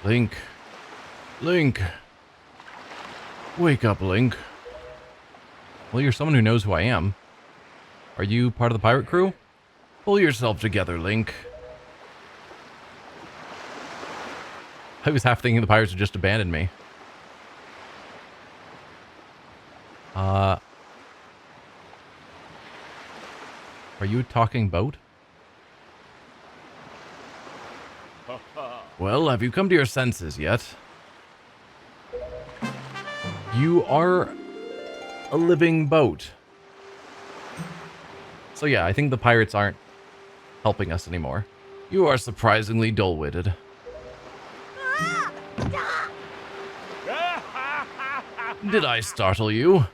Link. Link. Wake up, Link. Well, you're someone who knows who I am. Are you part of the pirate crew? Pull yourself together, Link. I was half thinking the pirates would just abandon me. Are you a talking boat? Well, have you come to your senses yet? You are a living boat. So yeah, I think the pirates aren't helping us anymore. You are surprisingly dull-witted. Did I startle you?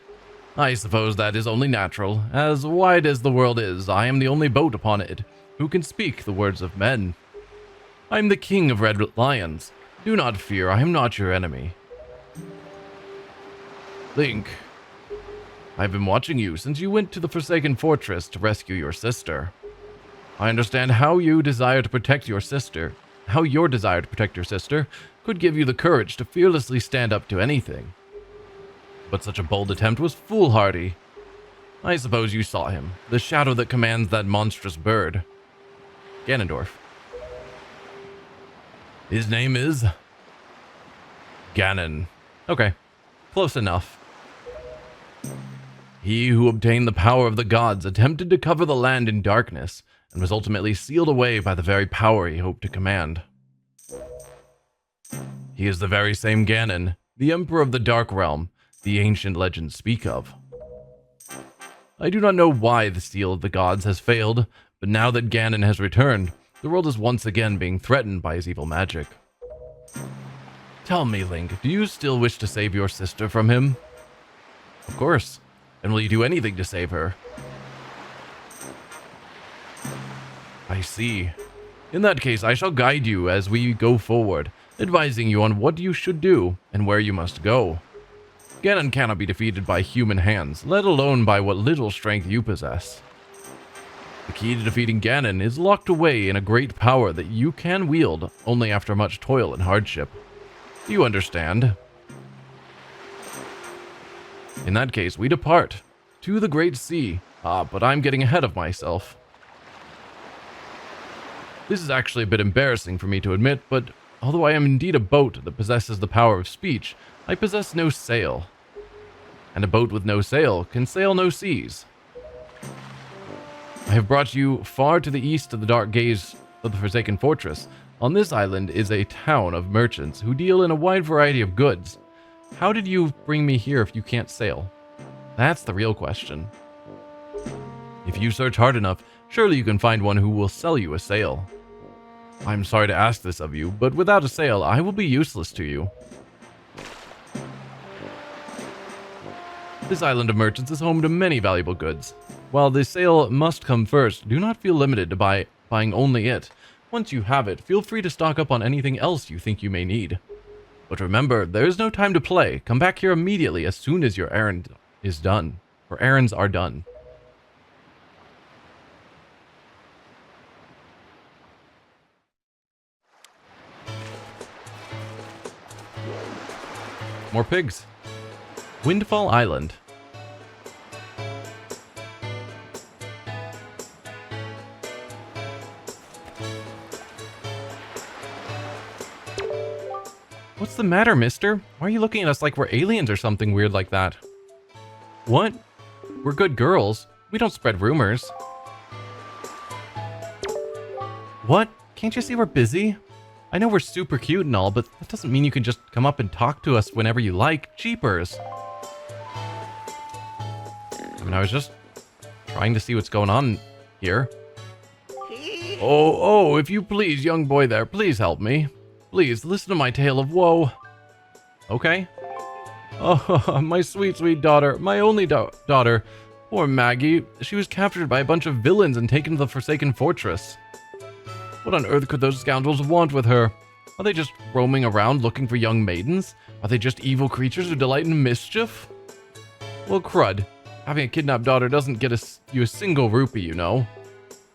I suppose that is only natural. As wide as the world is, I am the only boat upon it who can speak the words of men. I am the king of red lions. Do not fear, I am not your enemy. Link, I've been watching you since you went to the Forsaken Fortress to rescue your sister. I understand how your desire to protect your sister could give you the courage to fearlessly stand up to anything. But such a bold attempt was foolhardy. I suppose you saw him, the shadow that commands that monstrous bird. Ganondorf. His name is... Ganon. Okay, close enough. He who obtained the power of the gods attempted to cover the land in darkness, and was ultimately sealed away by the very power he hoped to command. He is the very same Ganon, the Emperor of the Dark Realm, the ancient legends speak of. I do not know why the seal of the gods has failed, but now that Ganon has returned, the world is once again being threatened by his evil magic. Tell me, Link, do you still wish to save your sister from him? Of course. And will you do anything to save her? I see. In that case, I shall guide you as we go forward, advising you on what you should do and where you must go. Ganon cannot be defeated by human hands, let alone by what little strength you possess. The key to defeating Ganon is locked away in a great power that you can wield only after much toil and hardship. Do you understand? In that case, we depart to the Great Sea. But I'm getting ahead of myself. This is actually a bit embarrassing for me to admit, but although I am indeed a boat that possesses the power of speech, I possess no sail. And a boat with no sail can sail no seas. I have brought you far to the east of the dark gaze of the Forsaken Fortress. On this island is a town of merchants who deal in a wide variety of goods. How did you bring me here if you can't sail? That's the real question. If you search hard enough, surely you can find one who will sell you a sail. I'm sorry to ask this of you, but without a sail, I will be useless to you. This island of merchants is home to many valuable goods. While the sail must come first, do not feel limited to buying only it. Once you have it, feel free to stock up on anything else you think you may need. But remember, there is no time to play. Come back here immediately as soon as your errand is done. Or errands are done. More pigs. Windfall Island. What's the matter, mister? Why are you looking at us like we're aliens or something weird like that? What? We're good girls. We don't spread rumors. What? Can't you see we're busy? I know we're super cute and all, but that doesn't mean you can just come up and talk to us whenever you like. Jeepers. I mean, I was just trying to see what's going on here. Oh, if you please, young boy there, please help me. Please, listen to my tale of woe. Okay. Oh, my sweet, sweet daughter. My only daughter. Poor Maggie. She was captured by a bunch of villains and taken to the Forsaken Fortress. What on earth could those scoundrels want with her? Are they just roaming around looking for young maidens? Are they just evil creatures who delight in mischief? Well, crud. Having a kidnapped daughter doesn't get you a single rupee, you know.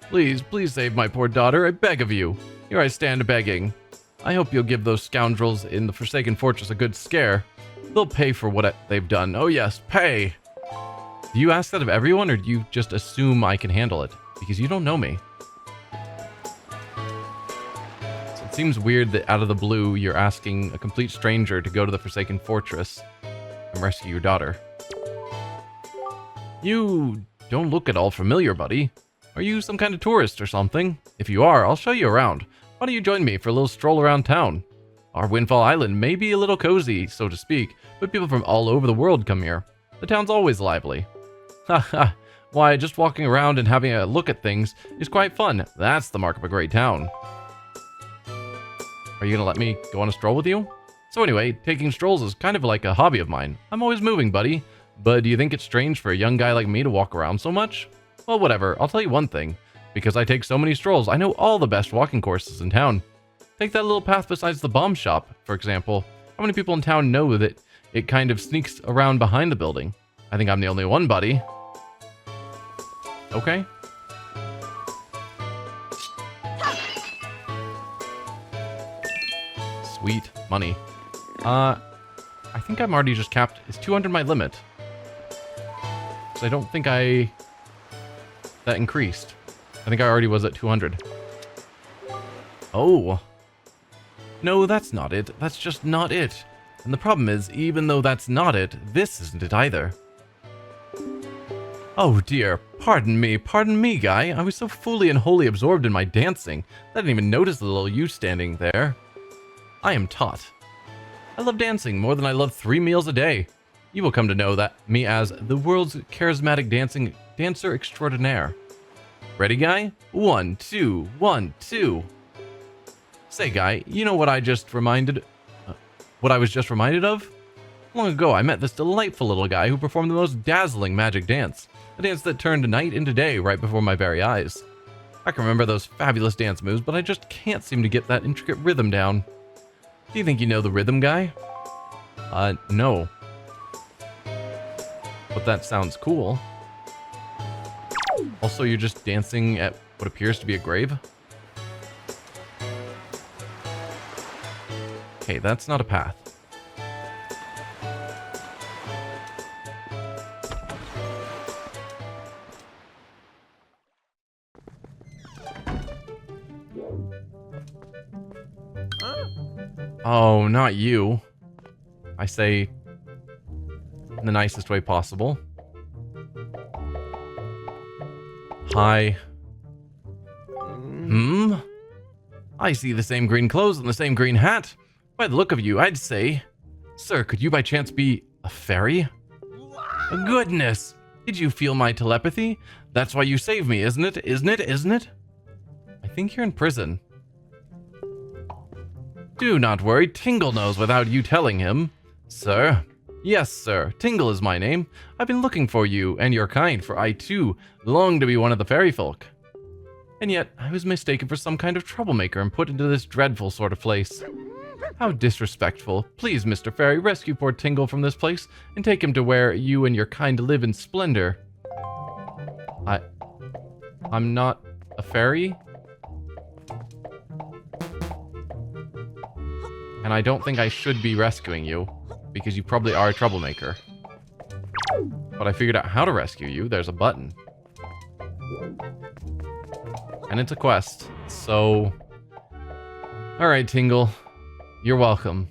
Please, please save my poor daughter, I beg of you. Here I stand begging. I hope you'll give those scoundrels in the Forsaken Fortress a good scare. They'll pay for what they've done. Oh yes, pay! Do you ask that of everyone, or do you just assume I can handle it? Because you don't know me. So it seems weird that out of the blue, you're asking a complete stranger to go to the Forsaken Fortress and rescue your daughter. You don't look at all familiar, buddy. Are you some kind of tourist or something? If you are, I'll show you around. Why don't you join me for a little stroll around town? Our Windfall Island may be a little cozy, so to speak, but people from all over the world come here. The town's always lively. Haha, why, just walking around and having a look at things is quite fun. That's the mark of a great town. Are you gonna let me go on a stroll with you? So anyway, taking strolls is kind of like a hobby of mine. I'm always moving, buddy. But do you think it's strange for a young guy like me to walk around so much? Well, whatever. I'll tell you one thing. Because I take so many strolls, I know all the best walking courses in town. Take that little path besides the bomb shop, for example. How many people in town know that it kind of sneaks around behind the building? I think I'm the only one, buddy. Okay. Sweet. Money. I think I'm already just capped. Is 200 my limit? So I don't think that increased. I think I already was at 200. Oh. No, that's not it. That's just not it. And the problem is, even though that's not it, this isn't it either. Oh dear, pardon me, guy. I was so fully and wholly absorbed in my dancing that I didn't even notice the little you standing there. I am taught. I love dancing more than I love 3 meals a day. You will come to know that me as the world's charismatic dancer extraordinaire. Ready, guy? 1, 2, 1, 2. Say, guy, you know what I was just reminded of? Long ago, I met this delightful little guy who performed the most dazzling magic dance. A dance that turned night into day right before my very eyes. I can remember those fabulous dance moves, but I just can't seem to get that intricate rhythm down. Do you think you know the rhythm, guy? No. But that sounds cool. Also, you're just dancing at what appears to be a grave? Okay, that's not a path. Oh, not you. I say in the nicest way possible. Hi. I see the same green clothes and the same green hat. By the look of you, I'd say... Sir, could you by chance be a fairy? Goodness! Did you feel my telepathy? That's why you saved me, isn't it? Isn't it? I think you're in prison. Do not worry, Tingle knows without you telling him. Sir? Yes, sir. Tingle is my name. I've been looking for you and your kind, for I, too, long to be one of the fairy folk. And yet, I was mistaken for some kind of troublemaker and put into this dreadful sort of place. How disrespectful. Please, Mr. Fairy, rescue poor Tingle from this place and take him to where you and your kind live in splendor. I'm not a fairy? And I don't think I should be rescuing you, because you probably are a troublemaker. But I figured out how to rescue you. There's a button. And it's a quest, so... Alright, Tingle. You're welcome.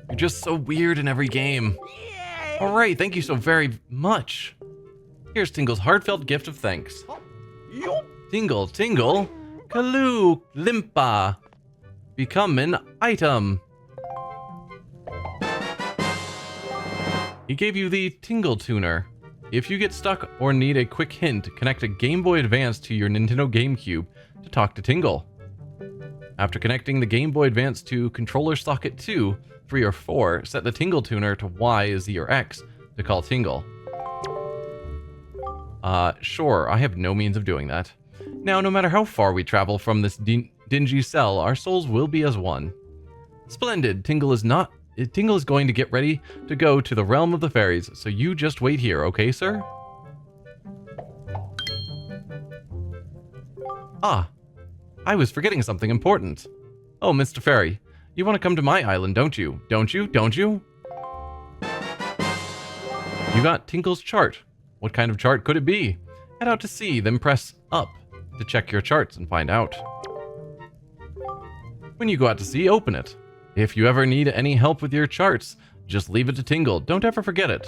You're just so weird in every game. Alright, thank you so very much. Here's Tingle's heartfelt gift of thanks. Tingle, Tingle, Kaloo, Limpa. Become an item. He gave you the Tingle Tuner. If you get stuck or need a quick hint, connect a Game Boy Advance to your Nintendo GameCube to talk to Tingle. After connecting the Game Boy Advance to controller socket 2, 3, or 4, set the Tingle Tuner to Y, Z, or X to call Tingle. Sure, I have no means of doing that. Now, no matter how far we travel from this dingy cell, our souls will be as one. Splendid! Tingle is going to get ready to go to the realm of the fairies, so you just wait here, okay, sir? I was forgetting something important. Oh, Mr. Fairy, you want to come to my island, don't you? Don't you? Don't you? You got Tinkle's chart. What kind of chart could it be? Head out to sea, then press up to check your charts and find out. When you go out to sea, open it. If you ever need any help with your charts, just leave it to Tingle. Don't ever forget it.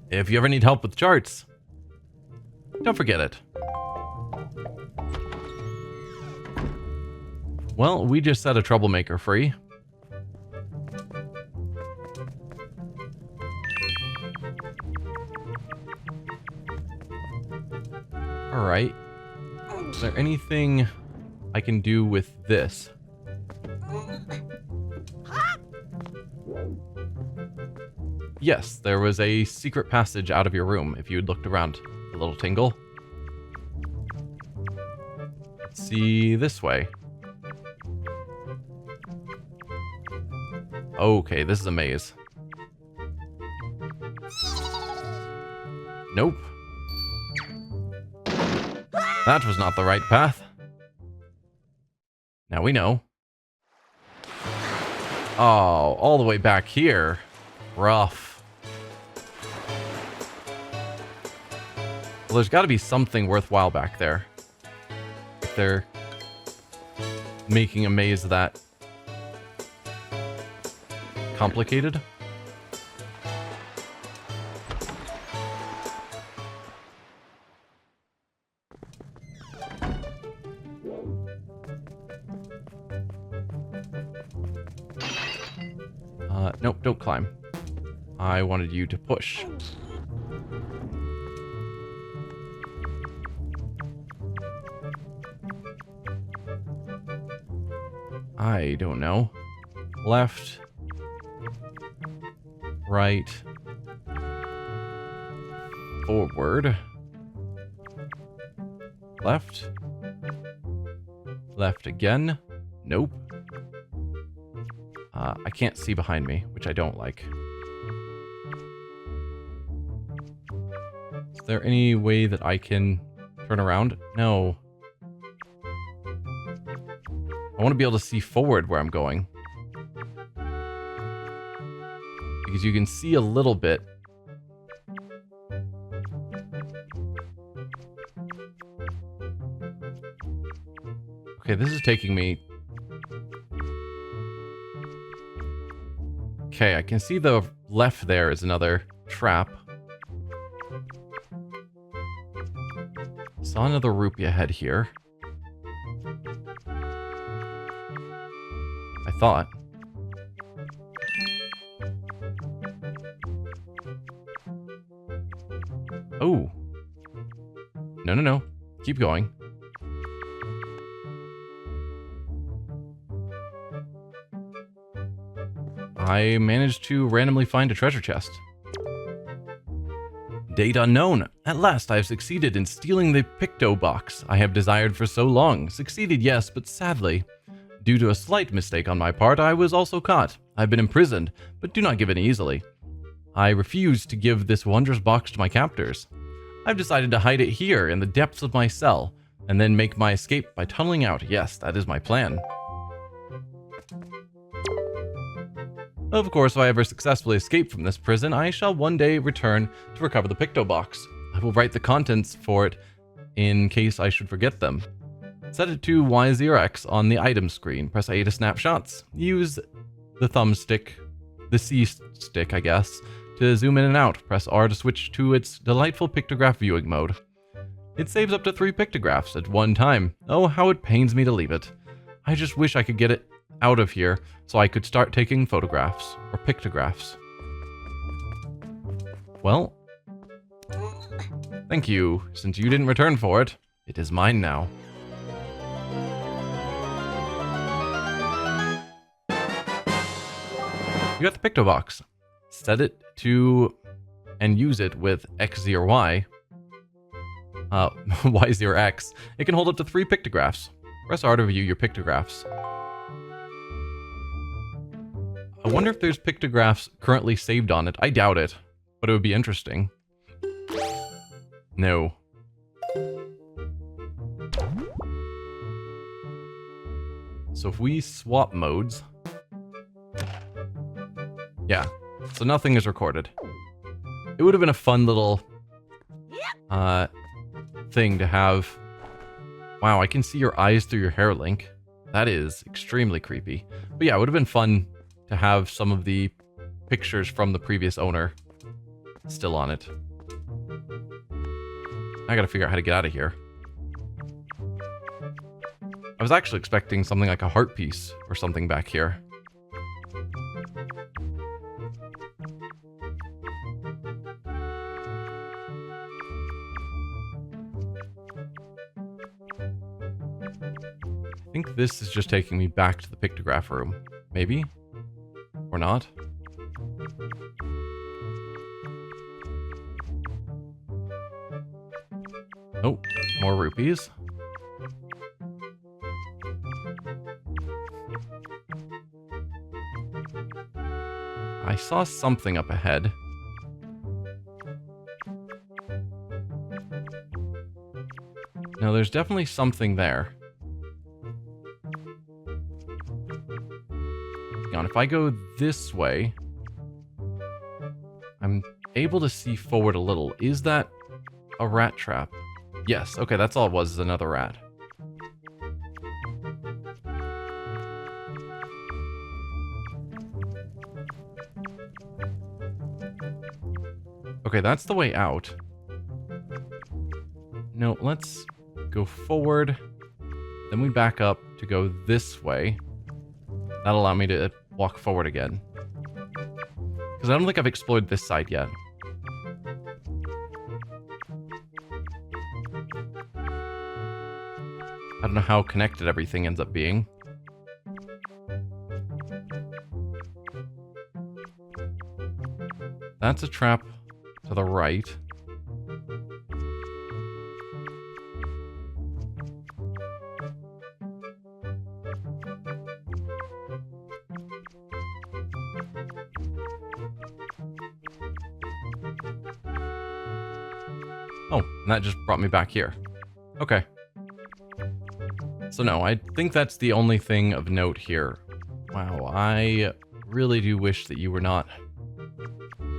If you ever need help with charts, don't forget it. Well, we just set a troublemaker free. Alright. Is there anything I can do with this? Yes, there was a secret passage out of your room, if you had looked around a little Tingle. Let's see, this way. Okay, this is a maze. Nope. That was not the right path. Now we know. Oh, all the way back here. Rough. Well, there's got to be something worthwhile back there. If they're making a maze that complicated. Nope, don't climb. I wanted you to push. I don't know. Left. Right. Forward. Left. Left again. Nope. I can't see behind me, which I don't like. Is there any way that I can turn around? No. I want to be able to see forward where I'm going. Because you can see a little bit. Okay, this is taking me... Okay, I can see the left there is another trap. Saw another rupee ahead here. I thought. Oh. No, no, no. Keep going. I managed to randomly find a treasure chest. Date unknown. At last I have succeeded in stealing the picto box I have desired for so long. Succeeded, yes, but sadly, due to a slight mistake on my part, I was also caught. I've been imprisoned, but do not give in easily. I refuse to give this wondrous box to my captors. I've decided to hide it here in the depths of my cell, and then make my escape by tunneling out. Yes, that is my plan. Of course, if I ever successfully escape from this prison, I shall one day return to recover the picto box. I will write the contents for it in case I should forget them. Set it to Y0X on the item screen. Press A to snap shots. Use the thumbstick, the C stick, I guess, to zoom in and out. Press R to switch to its delightful pictograph viewing mode. It saves up to 3 pictographs at one time. Oh, how it pains me to leave it. I just wish I could get it out of here so I could start taking photographs or pictographs. Well, thank you. Since you didn't return for it, it is mine now. You got the picto box. Set it to and use it with X0 or Y. Y0 X. It can hold up to 3 pictographs. Press R to view your pictographs. I wonder if there's pictographs currently saved on it. I doubt it, but it would be interesting. No. So if we swap modes... Yeah, so nothing is recorded. It would have been a fun little thing to have. Wow, I can see your eyes through your hair, Link. That is extremely creepy. But yeah, it would have been fun to have some of the pictures from the previous owner still on it. I gotta figure out how to get out of here. I was actually expecting something like a heart piece or something back here. I think this is just taking me back to the pictograph room. Maybe? Or not? Oh, more rupees. I saw something up ahead. No, there's definitely something there. Hang on, if I go this way, I'm able to see forward a little. Is that a rat trap? Yes, okay, that's all it was, is another rat. Okay, that's the way out. No, let's go forward. Then we back up to go this way. That'll allow me to walk forward again. Because I don't think I've explored this side yet. I don't know how connected everything ends up being. That's a trap to the right. Oh, and that just brought me back here. Okay. So no, I think that's the only thing of note here. Wow, I really do wish that you were not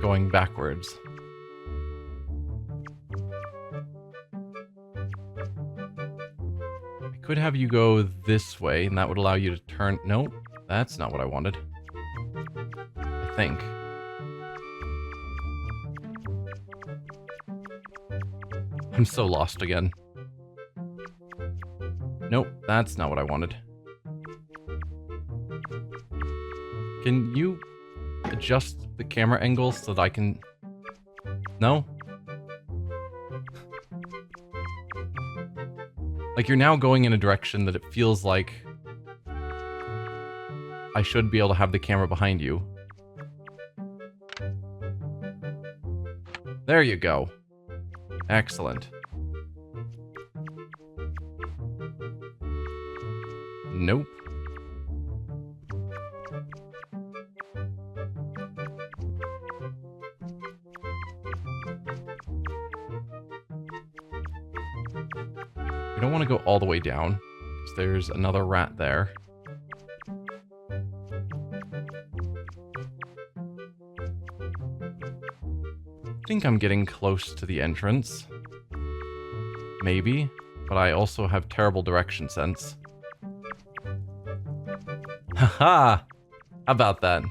going backwards. I could have you go this way, and that would allow you to turn... No, that's not what I wanted. I think. I'm so lost again. Nope, that's not what I wanted. Can you adjust the camera angle so that I can... No? Like, you're now going in a direction that it feels like I should be able to have the camera behind you. There you go. Excellent. Nope. We don't want to go all the way down, because there's another rat there. I think I'm getting close to the entrance. Maybe, but I also have terrible direction sense. Haha! How about that?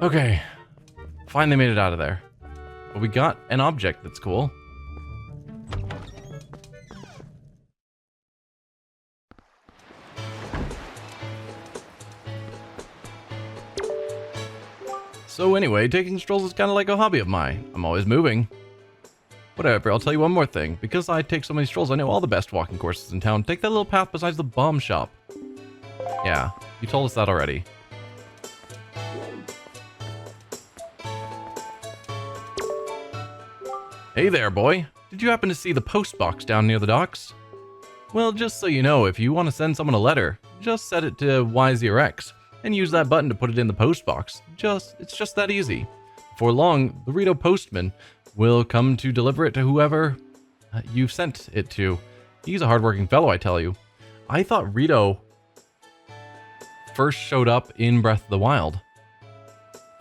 Okay. Finally made it out of there. But we got an object that's cool. So anyway, taking strolls is kind of like a hobby of mine. I'm always moving. Whatever, I'll tell you one more thing. Because I take so many strolls, I know all the best walking courses in town. Take that little path besides the bomb shop. Yeah, you told us that already. Hey there, boy. Did you happen to see the post box down near the docks? Well, just so you know, if you want to send someone a letter, just set it to Y0X and use that button to put it in the post box. It's just that easy. Before long, the Rito postman will come to deliver it to whoever you've sent it to. He's a hardworking fellow, I tell you. I thought Rito first showed up in Breath of the Wild.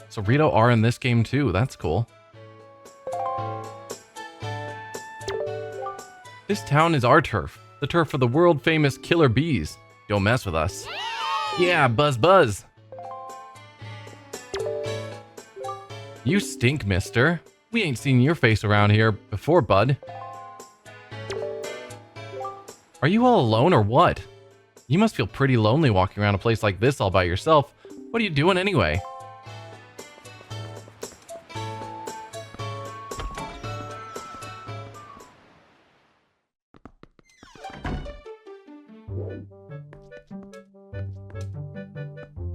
So Rito are in this game too. That's cool. This town is our turf. The turf for the world famous killer bees. Don't mess with us. Yeah, buzz buzz. You stink, mister. We ain't seen your face around here before, bud. Are you all alone or what? You must feel pretty lonely walking around a place like this all by yourself. What are you doing anyway?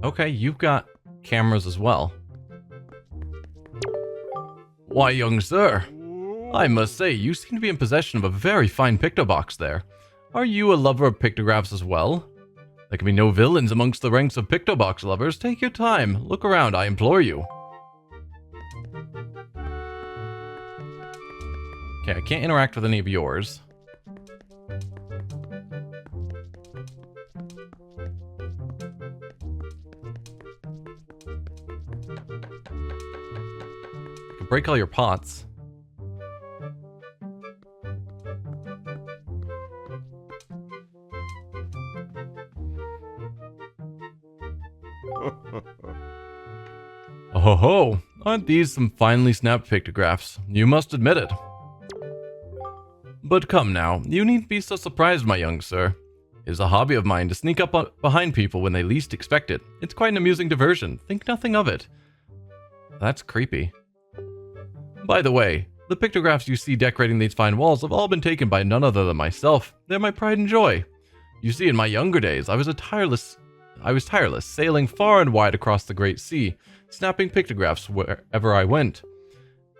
Okay, you've got cameras as well. Why, young sir, I must say you seem to be in possession of a very fine pictobox there. Are you a lover of pictographs as well? There can be no villains amongst the ranks of pictobox lovers. Take your time. Look around, I implore you. Okay, I can't interact with any of yours. I can break all your pots. Oh ho, aren't these some finely snapped pictographs? You must admit it. But come now, you needn't be so surprised, my young sir. It is a hobby of mine to sneak up behind people when they least expect it. It's quite an amusing diversion. Think nothing of it. That's creepy. By the way, the pictographs you see decorating these fine walls have all been taken by none other than myself. They're my pride and joy. You see, in my younger days, I was tireless, sailing far and wide across the great sea, snapping pictographs wherever I went.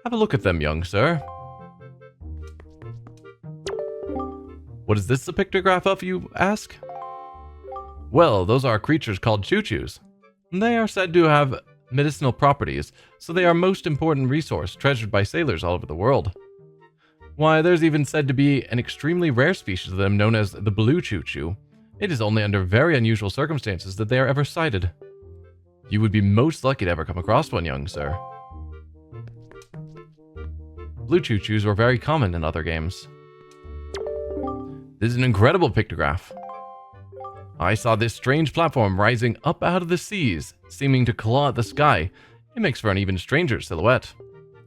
Have a look at them, young sir. What is this a pictograph of, you ask? Well, those are creatures called choo-choos. They are said to have medicinal properties, so they are a most important resource treasured by sailors all over the world. Why, there's even said to be an extremely rare species of them known as the blue choo-choo. It is only under very unusual circumstances that they are ever sighted. You would be most lucky to ever come across one, young sir. Blue choo-choos were very common in other games. This is an incredible pictograph. I saw this strange platform rising up out of the seas, seeming to claw at the sky. It makes for an even stranger silhouette.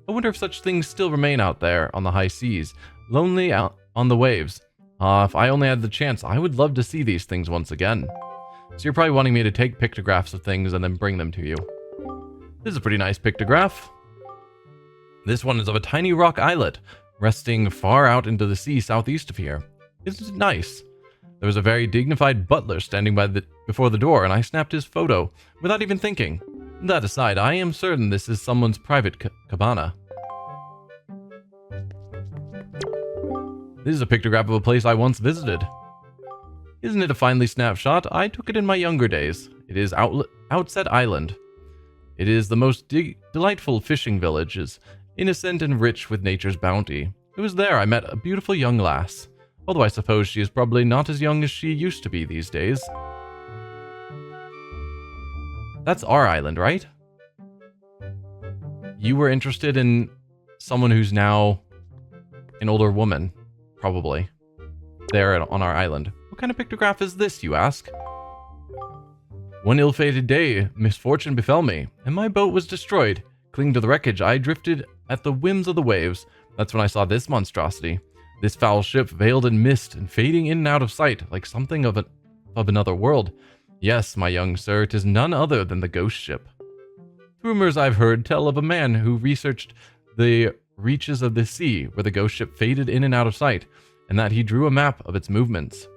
I wonder if such things still remain out there on the high seas, lonely out on the waves. If I only had the chance, I would love to see these things once again. So you're probably wanting me to take pictographs of things and then bring them to you. This is a pretty nice pictograph. This one is of a tiny rock islet, resting far out into the sea southeast of here. Isn't it nice? There was a very dignified butler standing before the door, and I snapped his photo without even thinking. That aside, I am certain this is someone's private cabana. This is a pictograph of a place I once visited. Isn't it a finely snapped shot? I took it in my younger days. It is Outset Island. It is the most delightful fishing village, is innocent and rich with nature's bounty. It was there I met a beautiful young lass, although I suppose she is probably not as young as she used to be these days. That's our island, right? You were interested in someone who's now an older woman, probably, there on our island. What kind of pictograph is this, you ask? One ill-fated day, misfortune befell me, and my boat was destroyed. Clinging to the wreckage, I drifted at the whims of the waves. That's when I saw this monstrosity. This foul ship veiled in mist and fading in and out of sight like something of another world. Yes, my young sir, it is none other than the ghost ship. Rumors I've heard tell of a man who researched the reaches of the sea where the ghost ship faded in and out of sight, and that he drew a map of its movements.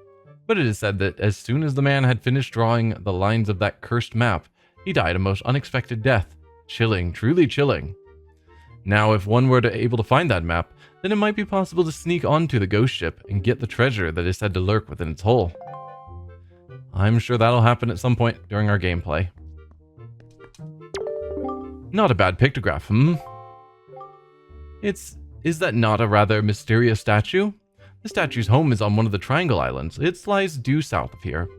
But it is said that as soon as the man had finished drawing the lines of that cursed map, he died a most unexpected death. Chilling, truly chilling. Now, if one were able to find that map, then it might be possible to sneak onto the ghost ship and get the treasure that is said to lurk within its hull. I'm sure that'll happen at some point during our gameplay. Not a bad pictograph, Is that not a rather mysterious statue? The statue's home is on one of the Triangle Islands. It lies due south of here.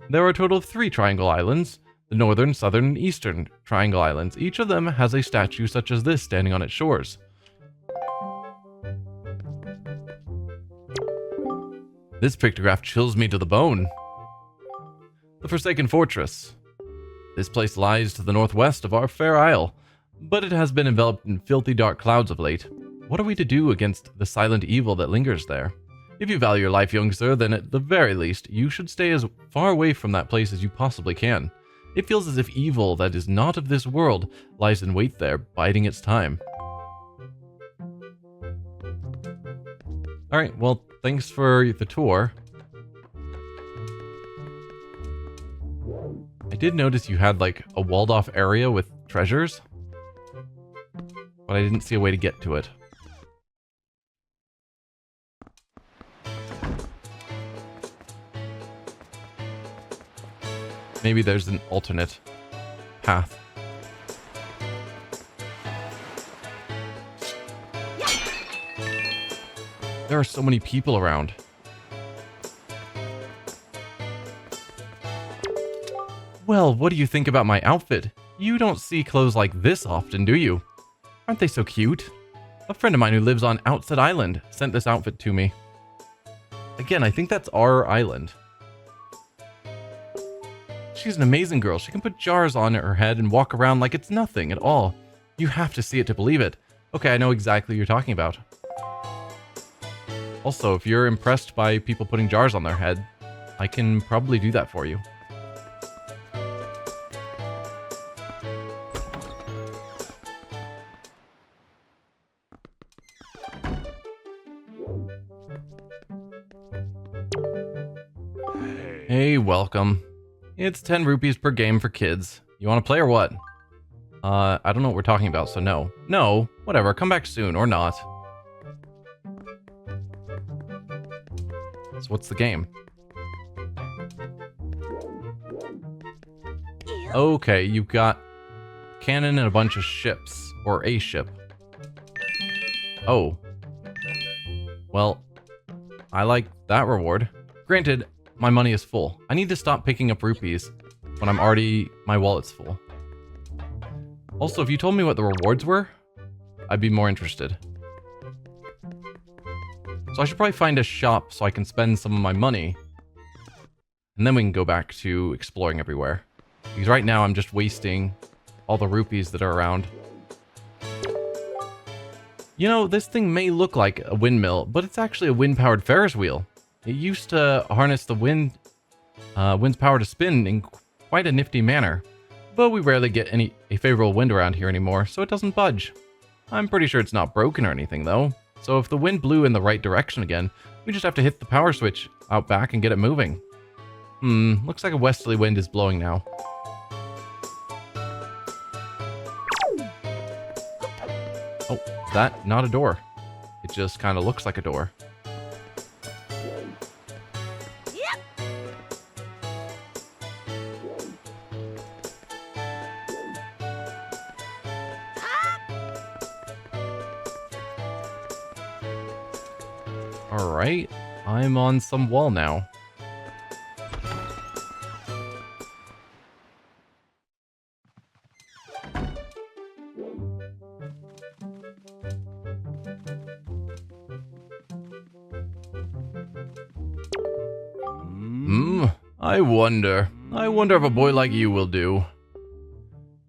There are a total of 3 Triangle Islands, the northern, southern, and eastern Triangle Islands. Each of them has a statue such as this standing on its shores. This pictograph chills me to the bone. The Forsaken Fortress. This place lies to the northwest of our fair isle, but it has been enveloped in filthy dark clouds of late. What are we to do against the silent evil that lingers there? If you value your life, young sir, then at the very least, you should stay as far away from that place as you possibly can. It feels as if evil that is not of this world lies in wait there, biding its time. Alright, well, thanks for the tour. I did notice you had, like, a walled-off area with treasures, but I didn't see a way to get to it. Maybe there's an alternate path. There are so many people around. Well, what do you think about my outfit? You don't see clothes like this often, do you? Aren't they so cute? A friend of mine who lives on Outset Island sent this outfit to me. Again, I think that's our island. She's an amazing girl. She can put jars on her head and walk around like it's nothing at all. You have to see it to believe it. Okay, I know exactly what you're talking about. Also, if you're impressed by people putting jars on their head, I can probably do that for you. Hey, welcome. It's 10 rupees per game for kids. You want to play or what? I don't know what we're talking about, so no. No, whatever, come back soon, or not. So what's the game? Okay, you've got cannon and a bunch of ships, or a ship. Oh. Well, I like that reward. Granted, my money is full. I need to stop picking up rupees when my wallet's full. Also, if you told me what the rewards were, I'd be more interested. So I should probably find a shop so I can spend some of my money. And then we can go back to exploring everywhere. Because right now I'm just wasting all the rupees that are around. You know, this thing may look like a windmill, but it's actually a wind-powered Ferris wheel. It used to harness the wind's power to spin in quite a nifty manner, but we rarely get a favorable wind around here anymore, so it doesn't budge. I'm pretty sure it's not broken or anything, though, so if the wind blew in the right direction again, we just have to hit the power switch out back and get it moving. Looks like a westerly wind is blowing now. Oh, is that not a door? It just kind of looks like a door. Alright, I'm on some wall now. I wonder if a boy like you will do.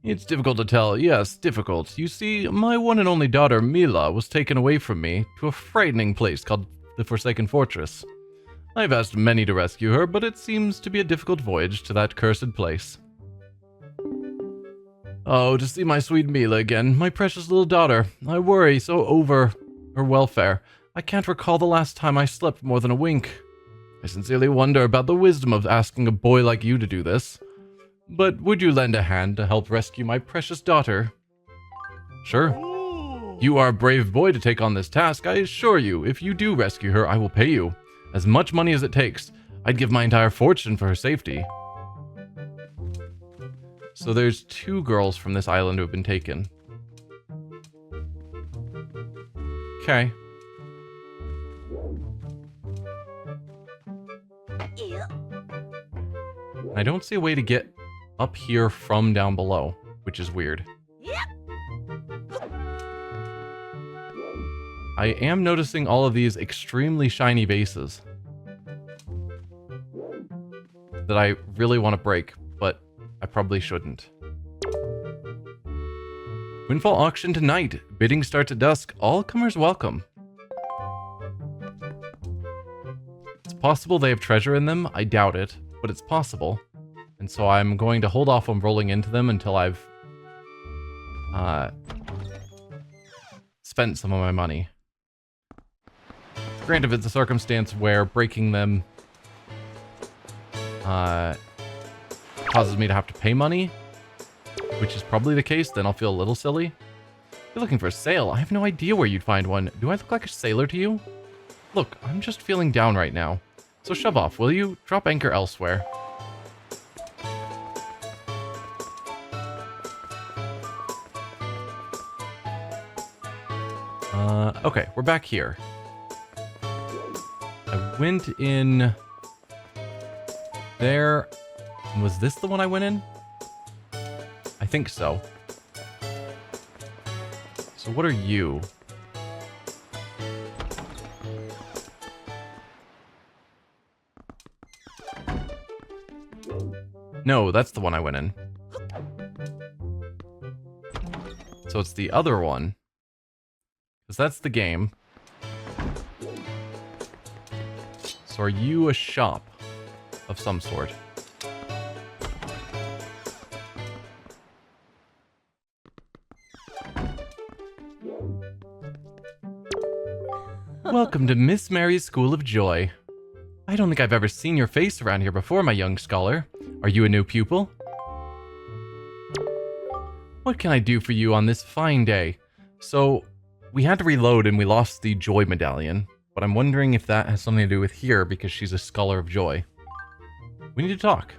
It's difficult to tell, yes, difficult. You see, my one and only daughter, Mila, was taken away from me to a frightening place called the Forsaken Fortress. I've asked many to rescue her, but it seems to be a difficult voyage to that cursed place. Oh, to see my sweet Mila again, my precious little daughter. I worry so over her welfare. I can't recall the last time I slept more than a wink. I sincerely wonder about the wisdom of asking a boy like you to do this. But would you lend a hand to help rescue my precious daughter? Sure. You are a brave boy to take on this task, I assure you. If you do rescue her, I will pay you. As much money as it takes. I'd give my entire fortune for her safety. So there's 2 girls from this island who have been taken. Okay. I don't see a way to get up here from down below, which is weird. I am noticing all of these extremely shiny vases that I really want to break, but I probably shouldn't. Windfall auction tonight. Bidding starts at dusk. All comers welcome. It's possible they have treasure in them. I doubt it, but it's possible. And so I'm going to hold off on rolling into them until I've spent some of my money. Granted, it's a circumstance where breaking them causes me to have to pay money, which is probably the case, then I'll feel a little silly. You're looking for a sail. I have no idea where you'd find one. Do I look like a sailor to you? Look, I'm just feeling down right now. So shove off, will you? Drop anchor elsewhere. Okay, we're back here. I went in there. Was this the one I went in? I think so. So what are you? No, that's the one I went in. So it's the other one. Because that's the game. So are you a shop of some sort? Welcome to Miss Mary's School of Joy. I don't think I've ever seen your face around here before, my young scholar. Are you a new pupil? What can I do for you on this fine day? So, we had to reload and we lost the Joy medallion, but I'm wondering if that has something to do with here because she's a Scholar of Joy. We need to talk.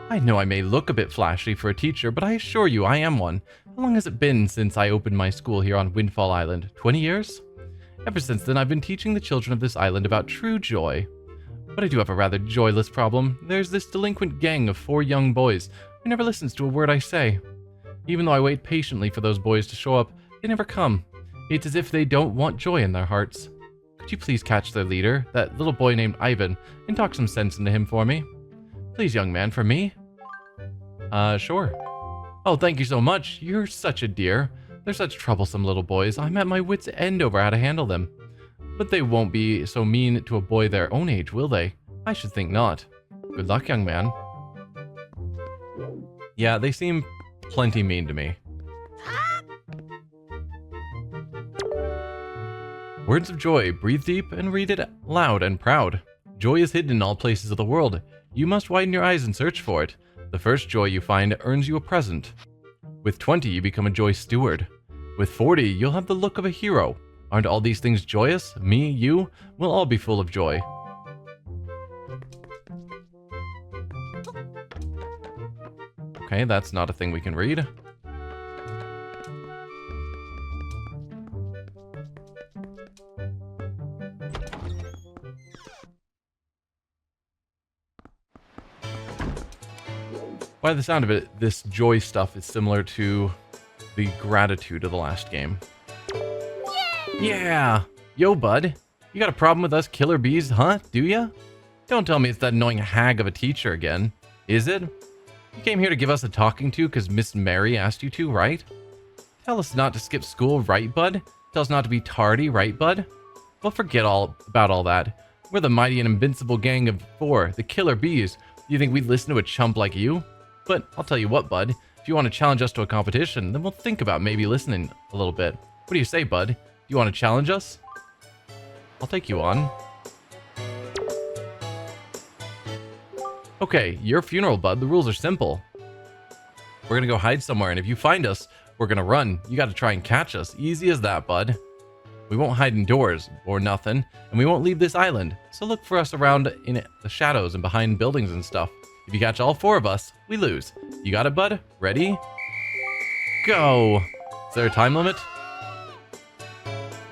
I know I may look a bit flashy for a teacher, but I assure you I am one. How long has it been since I opened my school here on Windfall Island? 20 years? Ever since then, I've been teaching the children of this island about true joy. But I do have a rather joyless problem. There's this delinquent gang of 4 young boys who never listens to a word I say. Even though I wait patiently for those boys to show up, they never come. It's as if they don't want joy in their hearts. Could you please catch their leader, that little boy named Ivan, and talk some sense into him for me? Please, young man, for me? Sure. Oh, thank you so much. You're such a dear. They're such troublesome little boys. I'm at my wit's end over how to handle them. But they won't be so mean to a boy their own age, will they? I should think not. Good luck, young man. Yeah, they seem plenty mean to me. Words of joy. Breathe deep and read it loud and proud. Joy is hidden in all places of the world. You must widen your eyes and search for it. The first joy you find earns you a present. With 20, you become a joy steward. With 40, you'll have the look of a hero. Aren't all these things joyous? Me, you, we'll all be full of joy. Okay, that's not a thing we can read. By the sound of it, this joy stuff is similar to the gratitude of the last game. Yeah! Yo, bud. You got a problem with us killer bees, huh? Do ya? Don't tell me it's that annoying hag of a teacher again. Is it? You came here to give us a talking to because Miss Mary asked you to, right? Tell us not to skip school, right, bud? Tell us not to be tardy, right, bud? Well, forget all about all that. We're the mighty and invincible gang of 4, the killer bees. Do you think we'd listen to a chump like you? But I'll tell you what, bud. If you want to challenge us to a competition, then we'll think about maybe listening a little bit. What do you say, bud? Do you want to challenge us? I'll take you on. Okay, your funeral, bud. The rules are simple. We're gonna go hide somewhere, and if you find us, we're gonna run. You gotta try and catch us. Easy as that, bud. We won't hide indoors or nothing, and we won't leave this island. So look for us around in the shadows and behind buildings and stuff. If you catch all 4 of us, we lose. You got it, bud? Ready? Go! Is there a time limit?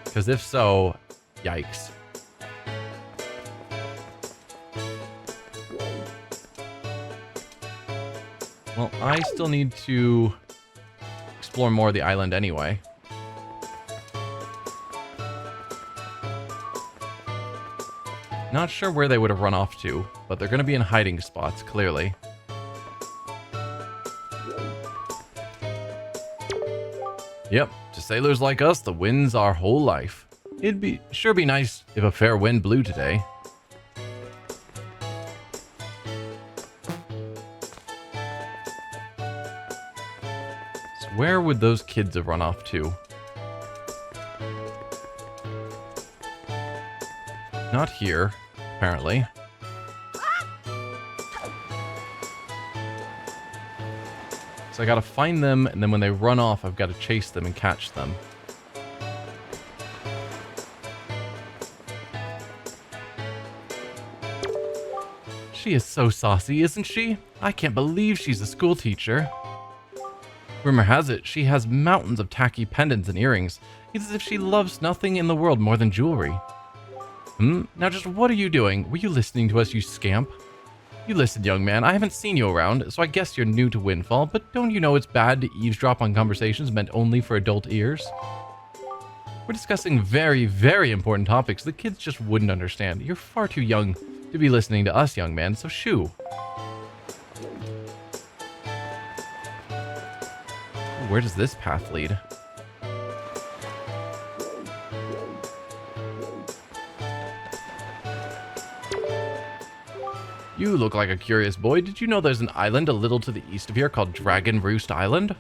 Because if so, yikes. Well, I still need to explore more of the island anyway. Not sure where they would have run off to, but they're going to be in hiding spots, clearly. Yep, to sailors like us, the wind's our whole life. It'd sure be nice if a fair wind blew today. So where would those kids have run off to? Not here, apparently. So I gotta find them, and then when they run off, I've gotta chase them and catch them. She is so saucy, isn't she? I can't believe she's a school teacher. Rumor has it, she has mountains of tacky pendants and earrings. It's as if she loves nothing in the world more than jewelry. Now just what are you doing? Were you listening to us, you scamp? You listen, young man, I haven't seen you around, so I guess you're new to Windfall, but don't you know it's bad to eavesdrop on conversations meant only for adult ears? We're discussing very, very important topics the kids just wouldn't understand. You're far too young to be listening to us, young man, so shoo. Where does this path lead? You look like a curious boy. Did you know there's an island a little to the east of here called Dragon Roost Island?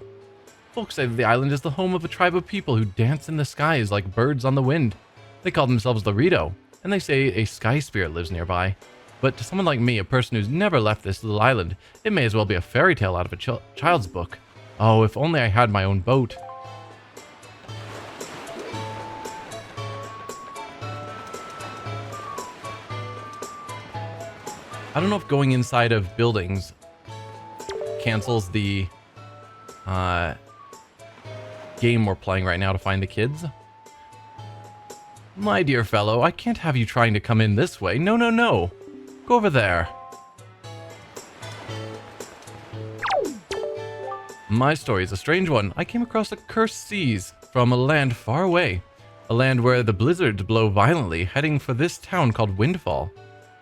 Folks say that the island is the home of a tribe of people who dance in the skies like birds on the wind. They call themselves the Rito, and they say a sky spirit lives nearby. But to someone like me, a person who's never left this little island, it may as well be a fairy tale out of a child's book. Oh, if only I had my own boat. I don't know if going inside of buildings cancels the game we're playing right now to find the kids. My dear fellow, I can't have you trying to come in this way. No, no, no. Go over there. My story is a strange one. I came across the cursed seas from a land far away. A land where the blizzards blow violently, heading for this town called Windfall.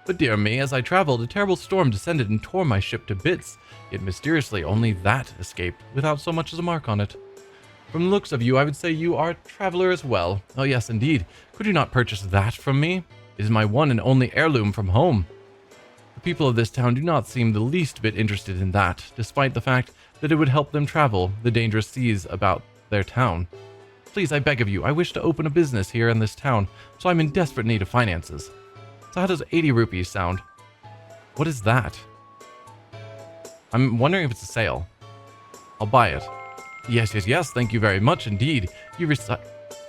But dear me, as I traveled, a terrible storm descended and tore my ship to bits. Yet mysteriously, only that escaped, without so much as a mark on it. From the looks of you, I would say you are a traveler as well. Oh yes, indeed. Could you not purchase that from me? It is my one and only heirloom from home. The people of this town do not seem the least bit interested in that, despite the fact that it would help them travel the dangerous seas about their town. Please, I beg of you, I wish to open a business here in this town, so I'm in desperate need of finances. So how does 80 rupees sound? What is that? I'm wondering if it's a sale. I'll buy it. Yes, yes, yes, thank you very much indeed.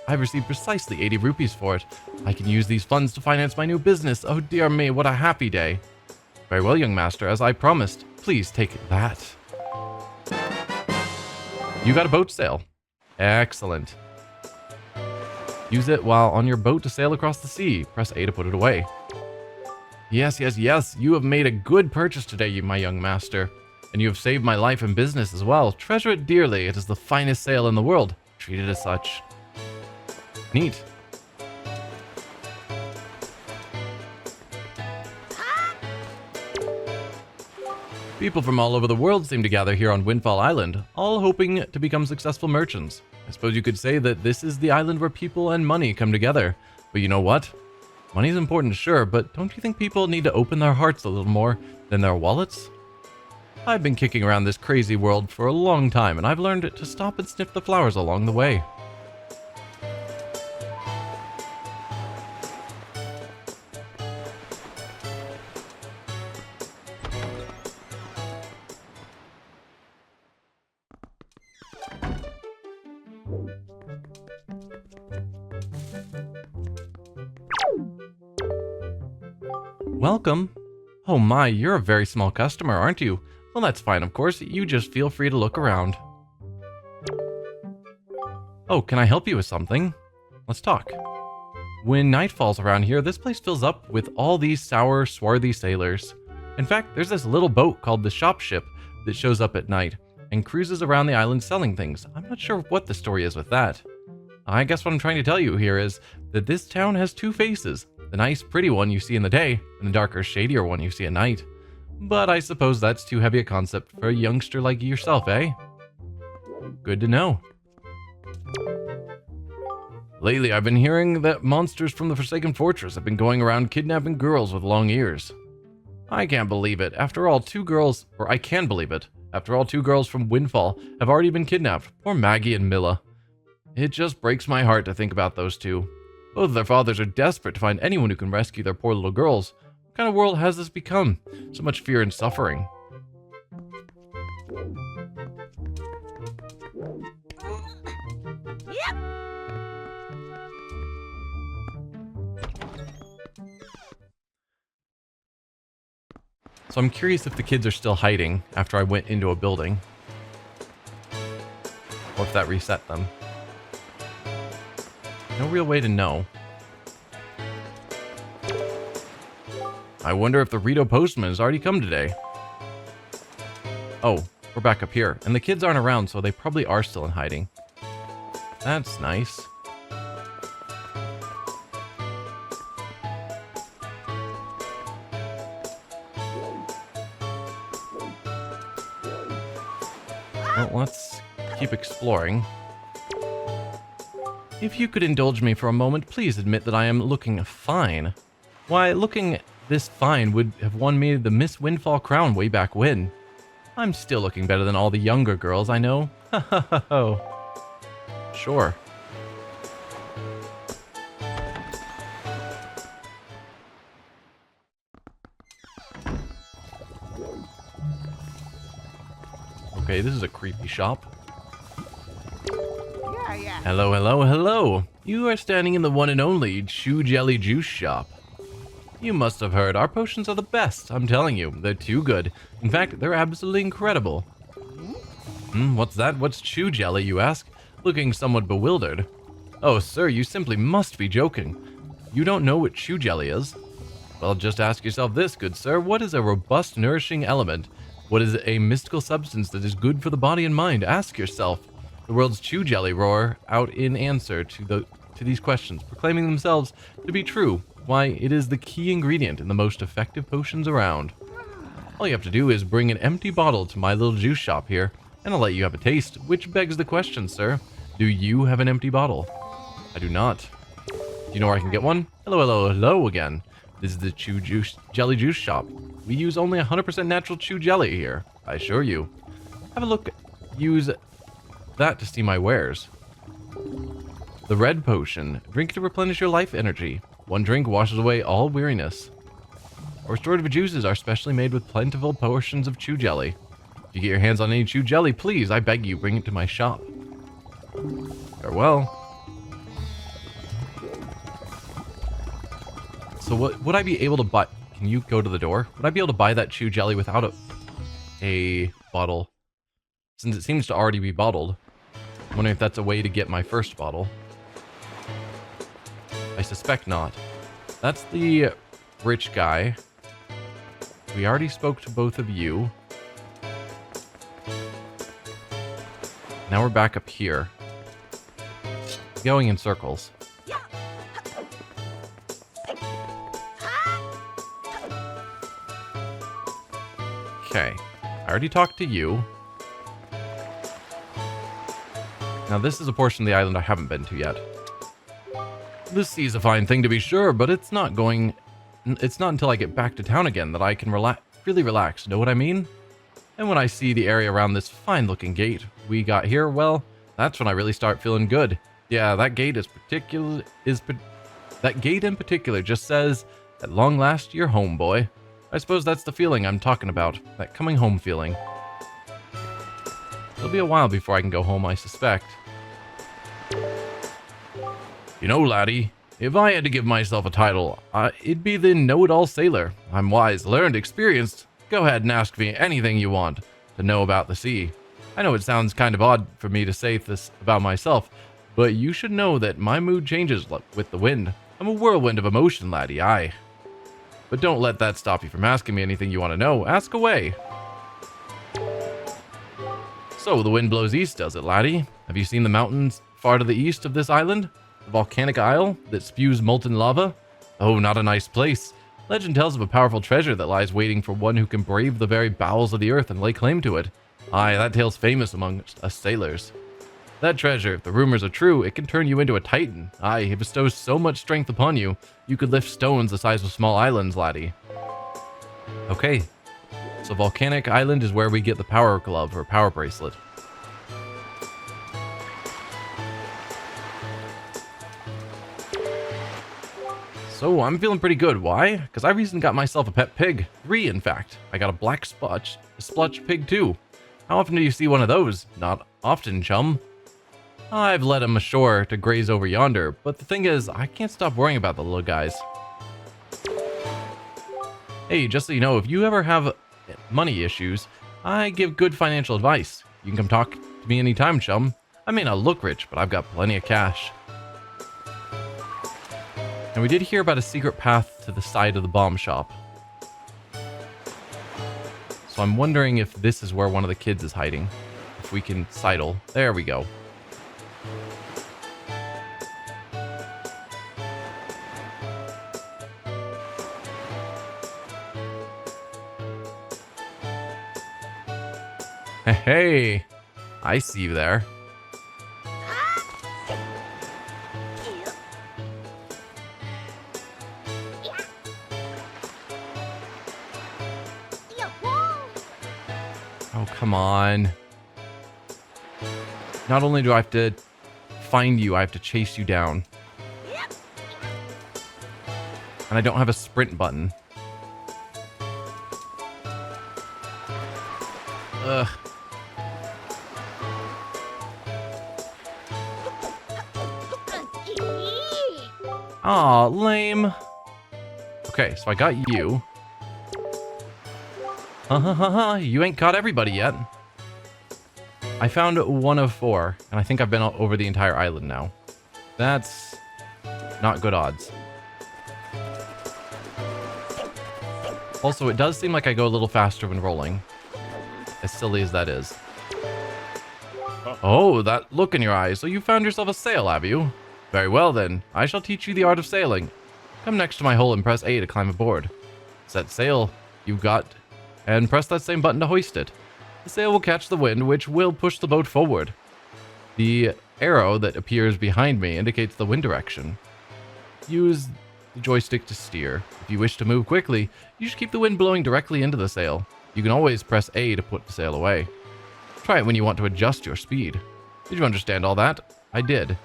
I've received precisely 80 rupees for it. I can use these funds to finance my new business. Oh dear me, what a happy day. Very well, young master, as I promised. Please take that. You got a boat sale. Excellent. Use it while on your boat to sail across the sea. Press A to put it away. Yes, yes, yes, you have made a good purchase today, my young master. And you have saved my life and business as well. Treasure it dearly. It is the finest sail in the world. Treat it as such. Neat. People from all over the world seem to gather here on Windfall Island, all hoping to become successful merchants. I suppose you could say that this is the island where people and money come together. But you know what? Money's important, sure, but don't you think people need to open their hearts a little more than their wallets? I've been kicking around this crazy world for a long time, and I've learned to stop and sniff the flowers along the way. Welcome. Oh my, you're a very small customer, aren't you? Well, that's fine, of course. You just feel free to look around. Oh, can I help you with something? Let's talk. When night falls around here, this place fills up with all these sour, swarthy sailors. In fact, there's this little boat called the Shop Ship, that shows up at night and cruises around the island selling things. I'm not sure what the story is with that. I guess what I'm trying to tell you here is that this town has two faces. The nice, pretty one you see in the day, and the darker, shadier one you see at night. But I suppose that's too heavy a concept for a youngster like yourself, eh? Good to know. Lately, I've been hearing that monsters from the Forsaken Fortress have been going around kidnapping girls with long ears. I can't believe it. After all, I can believe it. After all, 2 girls from Windfall have already been kidnapped. Poor Maggie and Milla. It just breaks my heart to think about those two. Both of their fathers are desperate to find anyone who can rescue their poor little girls. What kind of world has this become? So much fear and suffering. Yep. So I'm curious if the kids are still hiding after I went into a building. Or if that reset them. No real way to know. I wonder if the Rito postman has already come today. Oh, we're back up here. And the kids aren't around, so they probably are still in hiding. That's nice. Well, let's keep exploring. If you could indulge me for a moment, please admit that I am looking fine. Why, looking this fine would have won me the Miss Windfall crown way back when. I'm still looking better than all the younger girls I know. Ha ha ha ho. Sure. Okay, this is a creepy shop. Hello, hello, hello. You are standing in the one and only Chew Jelly Juice Shop. You must have heard our potions are the best. I'm telling you, they're too good. In fact, they're absolutely incredible. What's that? What's Chew Jelly, you ask? Looking somewhat bewildered. Oh, sir, you simply must be joking. You don't know what Chew Jelly is? Well, just ask yourself this, good sir. What is a robust, nourishing element? What is a mystical substance that is good for the body and mind? Ask yourself. The world's Chew Jelly roar out in answer to these questions, proclaiming themselves to be true. Why, it is the key ingredient in the most effective potions around. All you have to do is bring an empty bottle to my little juice shop here, and I'll let you have a taste, which begs the question, sir. Do you have an empty bottle? I do not. Do you know where I can get one? Hello, hello, hello again. This is the Jelly Juice Shop. We use only 100% natural Chew Jelly here, I assure you. Have a look. Use that to see my wares. The red potion. Drink to replenish your life energy. One drink washes away all weariness. Our restorative juices are specially made with plentiful portions of Chew Jelly. If you get your hands on any Chew Jelly, please, I beg you, bring it to my shop. Farewell. So would I be able to buy... Can you go to the door? Would I be able to buy that Chew Jelly without a bottle? Since it seems to already be bottled. I'm wondering if that's a way to get my first bottle. I suspect not. That's the rich guy. We already spoke to both of you. Now we're back up here. Going in circles. Okay. I already talked to you. Now this is a portion of the island I haven't been to yet. The sea's a fine thing to be sure, but it's not until I get back to town again that I can really relax, know what I mean? And when I see the area around this fine-looking gate we got here, well, that's when I really start feeling good. Yeah, that gate that gate in particular just says, at long last, you're home, boy. I suppose that's the feeling I'm talking about, that coming home feeling. It'll be a while before I can go home, I suspect. You know, laddie, if I had to give myself a title, it'd be the know-it-all sailor. I'm wise, learned, experienced. Go ahead and ask me anything you want to know about the sea. I know it sounds kind of odd for me to say this about myself, but you should know that my mood changes with the wind. I'm a whirlwind of emotion, laddie, aye. But don't let that stop you from asking me anything you want to know. Ask away. So, the wind blows east, does it, laddie? Have you seen the mountains far to the east of this island? The volcanic isle that spews molten lava? Oh, not a nice place. Legend tells of a powerful treasure that lies waiting for one who can brave the very bowels of the earth and lay claim to it. Aye, that tale's famous amongst us sailors. That treasure, if the rumors are true, it can turn you into a titan. Aye, it bestows so much strength upon you, you could lift stones the size of small islands, laddie. Okay, so Volcanic Island is where we get the power glove or power bracelet. So I'm feeling pretty good. Why? Because I recently got myself a pet pig. 3, in fact. I got a black splutch pig too. How often do you see one of those? Not often, chum. I've led him ashore to graze over yonder, but the thing is, I can't stop worrying about the little guys. Hey, just so you know, if you ever have money issues, I give good financial advice. You can come talk to me anytime, chum. I may not look rich, but I've got plenty of cash. And we did hear about a secret path to the side of the bomb shop. So I'm wondering if this is where one of the kids is hiding. If we can sidle. There we go. Hey, I see you there. Oh, come on. Not only do I have to find you, I have to chase you down. And I don't have a sprint button. Ugh. Aw, lame. Okay, so I got you. You ain't caught everybody yet. I found 1 of 4, and I think I've been over the entire island now. That's not good odds. Also, it does seem like I go a little faster when rolling. As silly as that is. Oh, that look in your eyes. So you found yourself a sail, have you? Very well then. I shall teach you the art of sailing. Come next to my hull and press A to climb aboard. Set sail you've got, and press that same button to hoist it. The sail will catch the wind, which will push the boat forward. The arrow that appears behind me indicates the wind direction. Use the joystick to steer. If you wish to move quickly, you should keep the wind blowing directly into the sail. You can always press A to put the sail away. Try it when you want to adjust your speed. Did you understand all that? I did.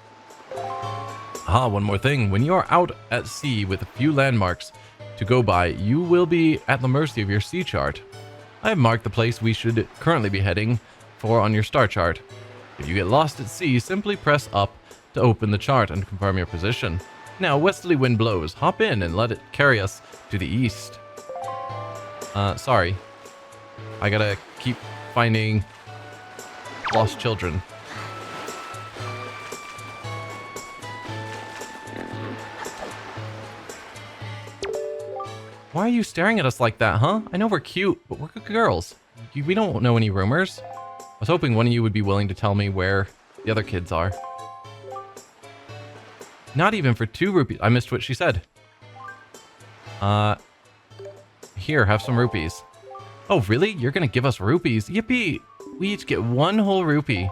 One more thing. When you are out at sea with a few landmarks to go by, you will be at the mercy of your sea chart. I have marked the place we should currently be heading for on your star chart. If you get lost at sea, simply press up to open the chart and confirm your position. Now, westerly wind blows. Hop in and let it carry us to the east. Sorry. I gotta keep finding lost children. Why are you staring at us like that, huh? I know we're cute, but we're good girls. We don't know any rumors. I was hoping one of you would be willing to tell me where the other kids are. Not even for 2 rupees. I missed what she said. Here, have some rupees. Oh, really? You're gonna give us rupees? Yippee! We each get 1 whole rupee.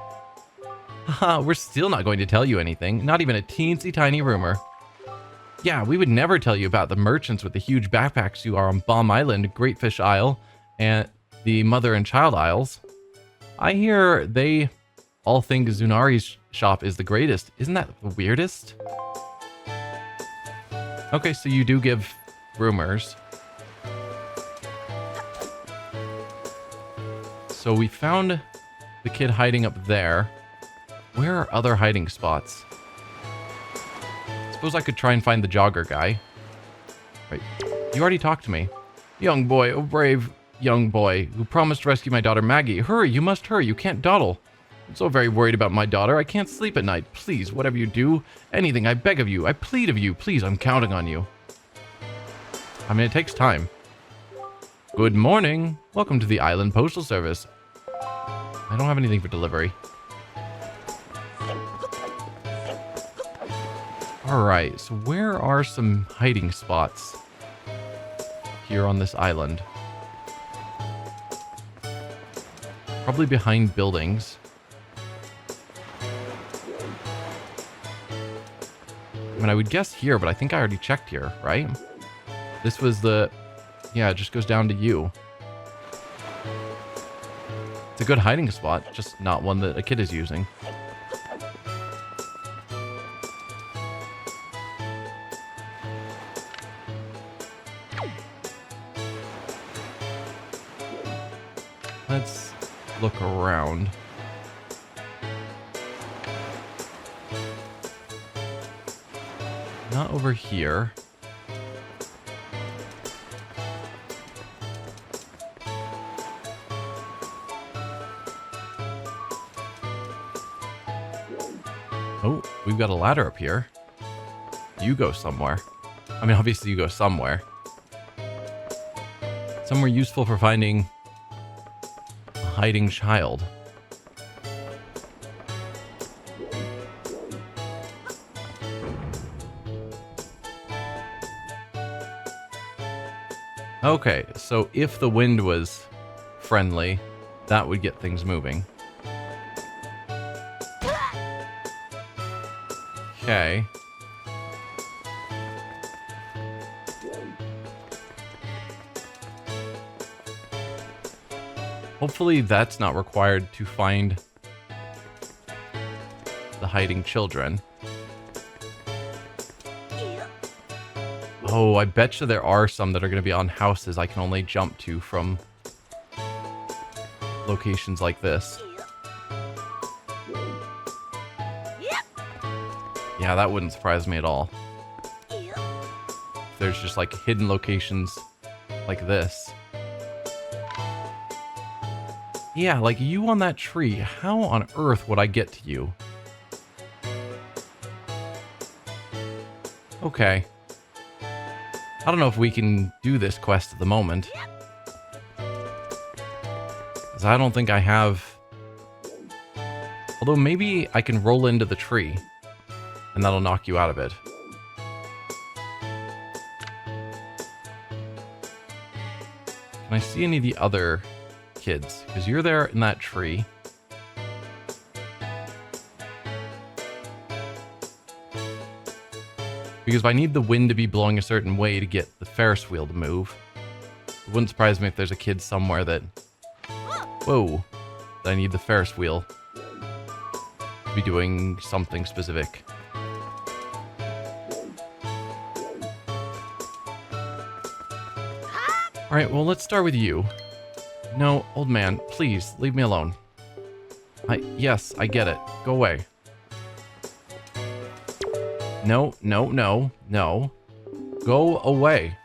Haha, we're still not going to tell you anything. Not even a teensy tiny rumor. Yeah, we would never tell you about the merchants with the huge backpacks who are on Bomb Island, Great Fish Isle, and the Mother and Child Isles. I hear they all think Zunari's shop is the greatest. Isn't that the weirdest? Okay, so you do give rumors. So we found the kid hiding up there. Where are other hiding spots? Suppose I could try and find the jogger guy. Wait, you already talked to me. Young boy, oh brave young boy, who promised to rescue my daughter Maggie. Hurry, you must hurry, you can't dawdle. I'm so very worried about my daughter, I can't sleep at night. Please, whatever you do, anything, I beg of you, I plead of you, please, I'm counting on you. I mean, it takes time. Good morning. Welcome to the Island Postal Service. I I don't have anything for delivery. Alright, so where are some hiding spots here on this island? Probably behind buildings. I mean, I would guess here, but I think I already checked here, right? This was the... Yeah, it just goes down to you. It's a good hiding spot, just not one that a kid is using. Let's look around. Not over here. Oh, we've got a ladder up here. You go somewhere. I mean, obviously you go somewhere. Somewhere useful for finding a hiding child. Okay, so if the wind was friendly, that would get things moving. Okay. Hopefully that's not required to find the hiding children. Oh, I bet you there are some that are going to be on houses I can only jump to from locations like this. Yeah, that wouldn't surprise me at all. If there's just like hidden locations like this. Yeah, like you on that tree. How on earth would I get to you? Okay. I don't know if we can do this quest at the moment. Because I don't think I have... Although maybe I can roll into the tree. And that'll knock you out of it. Can I see any of the other kids? Because you're there in that tree. Because if I need the wind to be blowing a certain way to get the Ferris wheel to move, it wouldn't surprise me if there's a kid somewhere that... Whoa. That I need the Ferris wheel to be doing something specific. Alright, well, let's start with you. No, old man, please, leave me alone. Yes, I get it. Go away. No, no, no, no. Go away.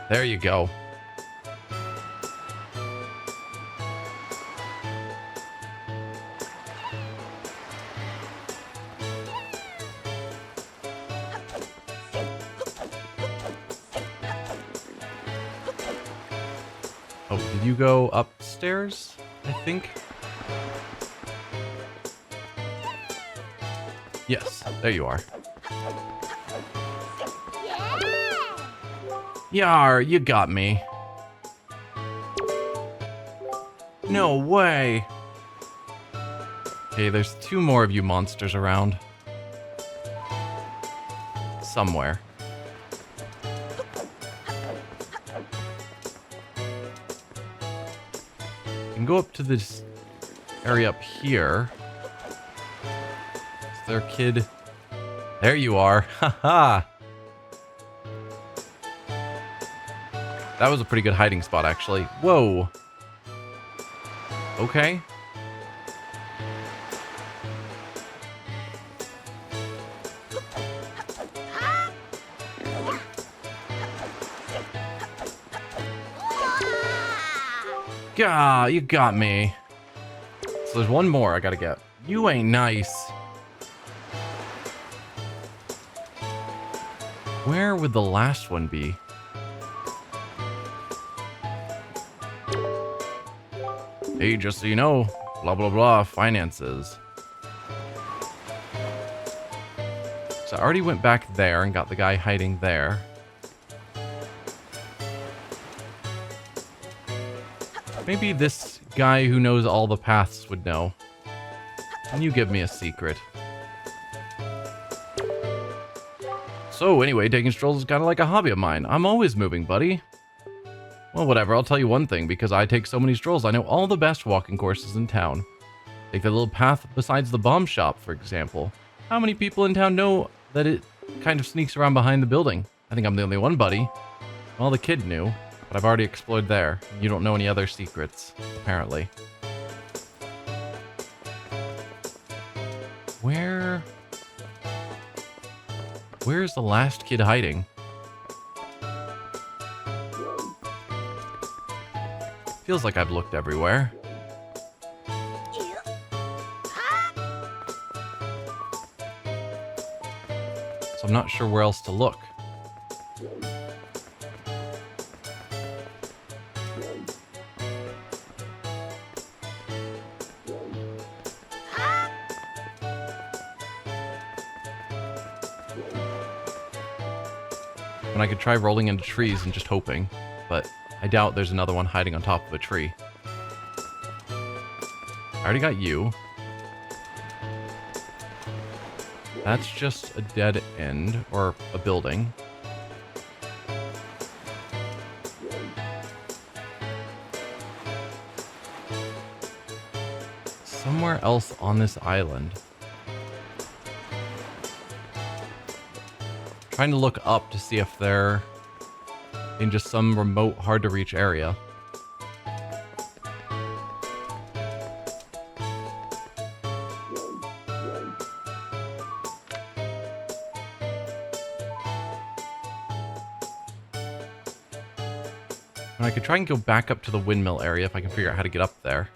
There you go. Oh, did you go upstairs, I think? Yes, there you are. Yar, you got me. No way. Okay, there's 2 more of you monsters around. Somewhere. Can go up to this area up here. Is there a kid? There you are. Haha. That was a pretty good hiding spot, actually. Whoa. Okay. Gah, you got me. So there's one more I gotta get. You ain't nice. Where would the last one be? Hey, just so you know, blah, blah, blah, finances. So I already went back there and got the guy hiding there. Maybe this guy who knows all the paths would know. Can you give me a secret? So anyway, taking strolls is kind of like a hobby of mine. I'm always moving, buddy. Well, whatever, I'll tell you one thing, because I take so many strolls, I know all the best walking courses in town. Take the little path besides the bomb shop, for example. How many people in town know that it kind of sneaks around behind the building? I think I'm the only one, buddy. Well, the kid knew, but I've already explored there. You don't know any other secrets, apparently. Where's the last kid hiding? Feels like I've looked everywhere. So I'm not sure where else to look. When I could try rolling into trees and just hoping, but I doubt there's another one hiding on top of a tree. I already got you. That's just a dead end, or a building. Somewhere else on this island. Trying to look up to see if they're in just some remote, hard-to-reach area. And I could try and go back up to the windmill area if I can figure out how to get up there.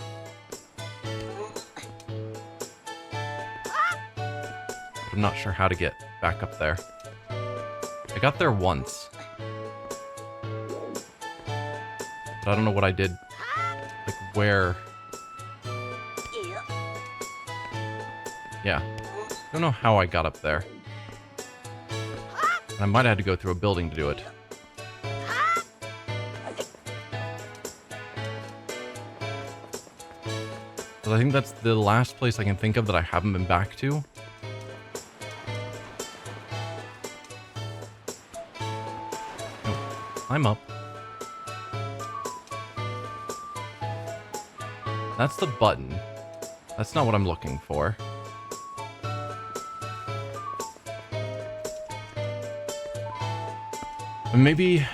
But I'm not sure how to get back up there. I got there once. But I don't know what I did. Like, where? Yeah. I don't know how I got up there. And I might have had to go through a building to do it. But I think that's the last place I can think of that I haven't been back to. Climb up. That's the button. That's not what I'm looking for. And maybe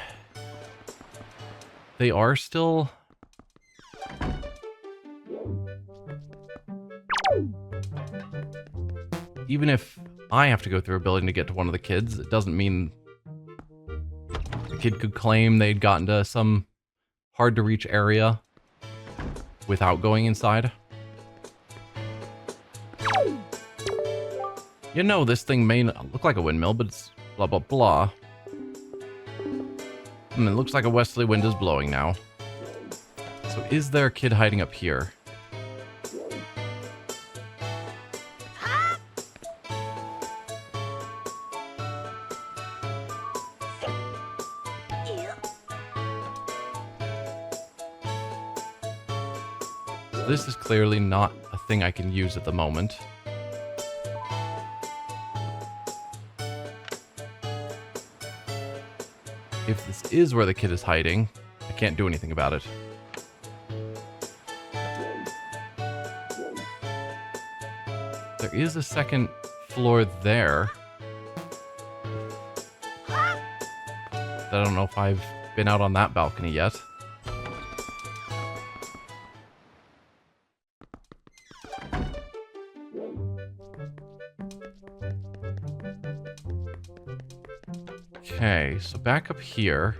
they are still... Even if I have to go through a building to get to one of the kids, it doesn't mean the kid could claim they'd gotten to some hard-to-reach area without going inside. You know, this thing may not look like a windmill, but it's blah, blah, blah. It looks like a westerly wind is blowing now. So is there a kid hiding up here? This is clearly not a thing I can use at the moment. If this is where the kid is hiding, I can't do anything about it. There is a second floor there. I don't know if I've been out on that balcony yet. Okay, so back up here.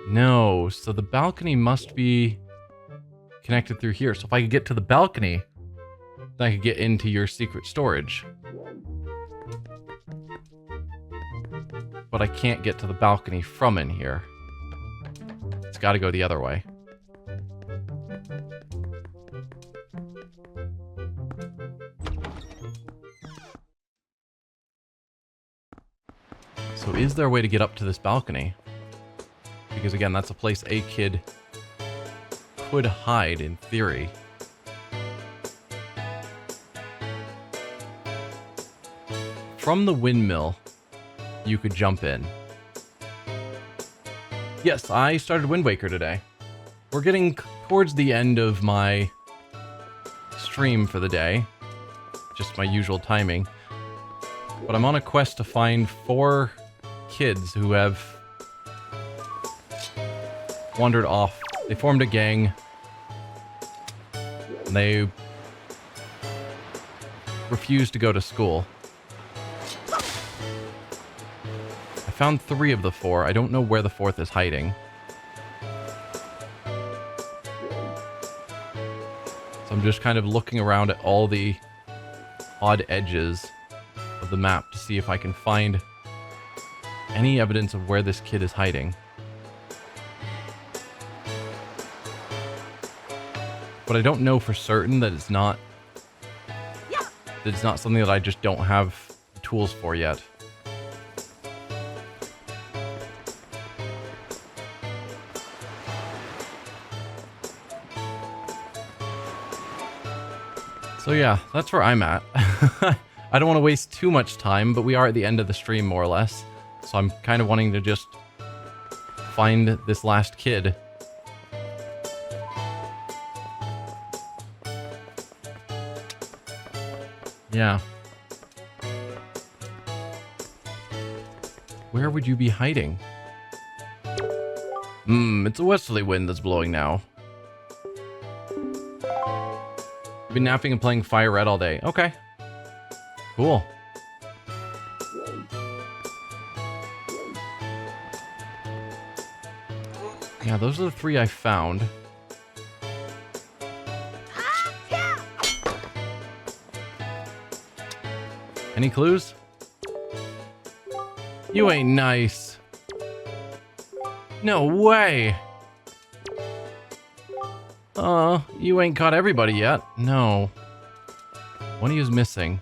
No, so the balcony must be connected through here. So if I could get to the balcony, then I could get into your secret storage. But I can't get to the balcony from in here. It's got to go the other way. So is there a way to get up to this balcony? Because again, that's a place a kid could hide in theory. From the windmill, you could jump in. Yes, I started Wind Waker today. We're getting towards the end of my stream for the day. Just my usual timing. But I'm on a quest to find 4 kids who have wandered off. They formed a gang. And they refused to go to school. I found 3 of the 4. I don't know where the 4th is hiding. So I'm just kind of looking around at all the odd edges of the map to see if I can find any evidence of where this kid is hiding. But I don't know for certain that it's not something that I just don't have tools for yet. So yeah, that's where I'm at. I don't want to waste too much time, but we are at the end of the stream more or less. So I'm kind of wanting to just find this last kid. Yeah. Where would you be hiding? It's a westerly wind that's blowing now. You've been napping and playing Fire Red all day. Okay. Cool. Yeah, those are the 3 I found. Any clues? You ain't nice. No way. You ain't caught everybody yet. No. One of you's missing.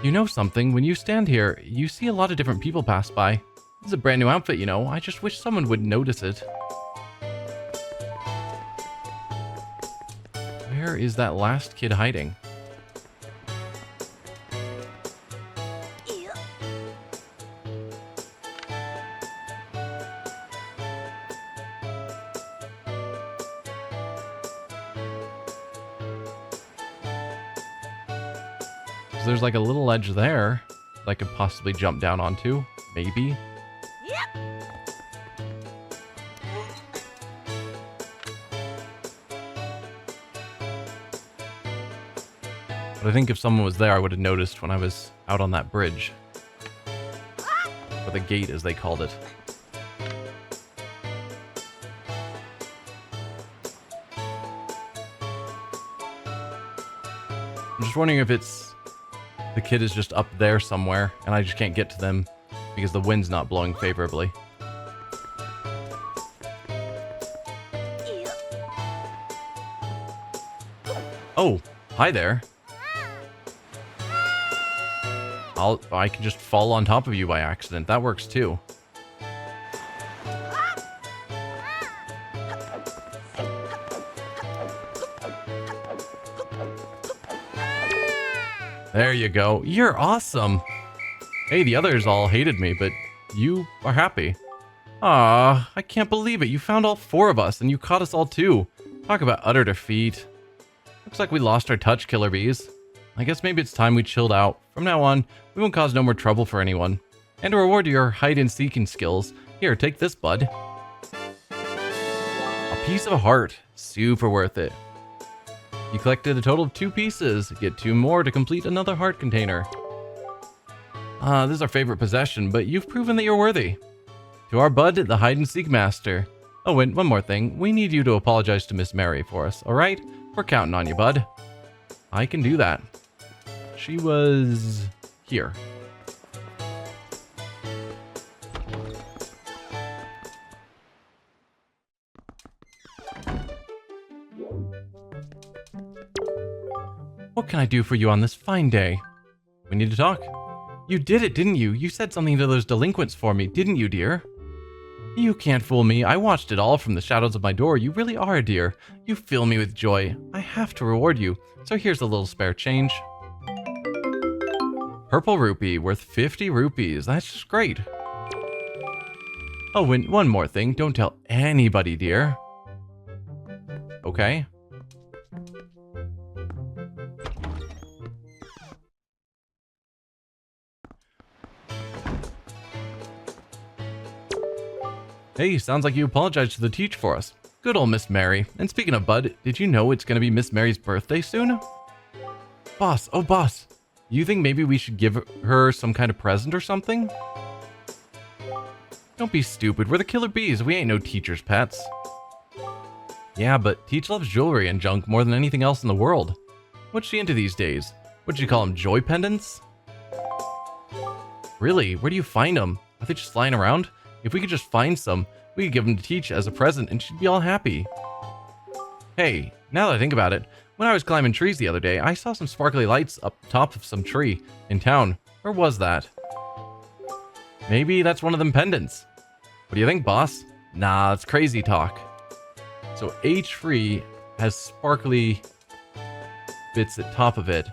You know something? When you stand here, you see a lot of different people pass by. This is a brand new outfit, you know. I just wish someone would notice it. Where is that last kid hiding? There's like a little ledge there that I could possibly jump down onto. Maybe. But I think if someone was there, I would have noticed when I was out on that bridge. Or the gate, as they called it. I'm just wondering if it's... the kid is just up there somewhere, and I just can't get to them because the wind's not blowing favorably. Oh, hi there. I can just fall on top of you by accident. That works too. There you go. You're awesome. Hey, the others all hated me, but you are happy. Ah, I can't believe it. You found all 4 of us, and you caught us all too. Talk about utter defeat. Looks like we lost our touch, killer bees. I guess maybe it's time we chilled out. From now on, we won't cause no more trouble for anyone. And to reward your hide-and-seeking skills, here, take this, bud. A piece of heart. Super worth it. You collected a total of 2 pieces. Get 2 more to complete another heart container. This is our favorite possession, but you've proven that you're worthy. To our bud, the hide-and-seek master. Oh, and one more thing. We need you to apologize to Miss Mary for us, alright? We're counting on you, bud. I can do that. She was Here. What can I do for you on this fine day? We need to talk. You did it, didn't you? You said something to those delinquents for me, didn't you, dear? You can't fool me. I watched it all from the shadows of my door. You really are a dear. You fill me with joy. I have to reward you. So here's a little spare change. Purple rupee, worth 50 rupees. That's just great. Oh, and one more thing. Don't tell anybody, dear. Okay. Hey, sounds like you apologized to the teacher for us. Good old Miss Mary. And speaking of Bud, did you know it's gonna be Miss Mary's birthday soon? Boss, oh boss. You think maybe we should give her some kind of present or something? Don't be stupid. We're the killer bees. We ain't no teacher's pets. Yeah, but Teach loves jewelry and junk more than anything else in the world. What's she into these days? What'd you call them, joy pendants? Really? Where do you find them? Are they just flying around? If we could just find some, we could give them to Teach as a present and she'd be all happy. Hey, now that I think about it, when I was climbing trees the other day, I saw some sparkly lights up top of some tree in town. Where was that? Maybe that's one of them pendants. What do you think, boss? Nah, it's crazy talk. So a tree has sparkly bits at top of it.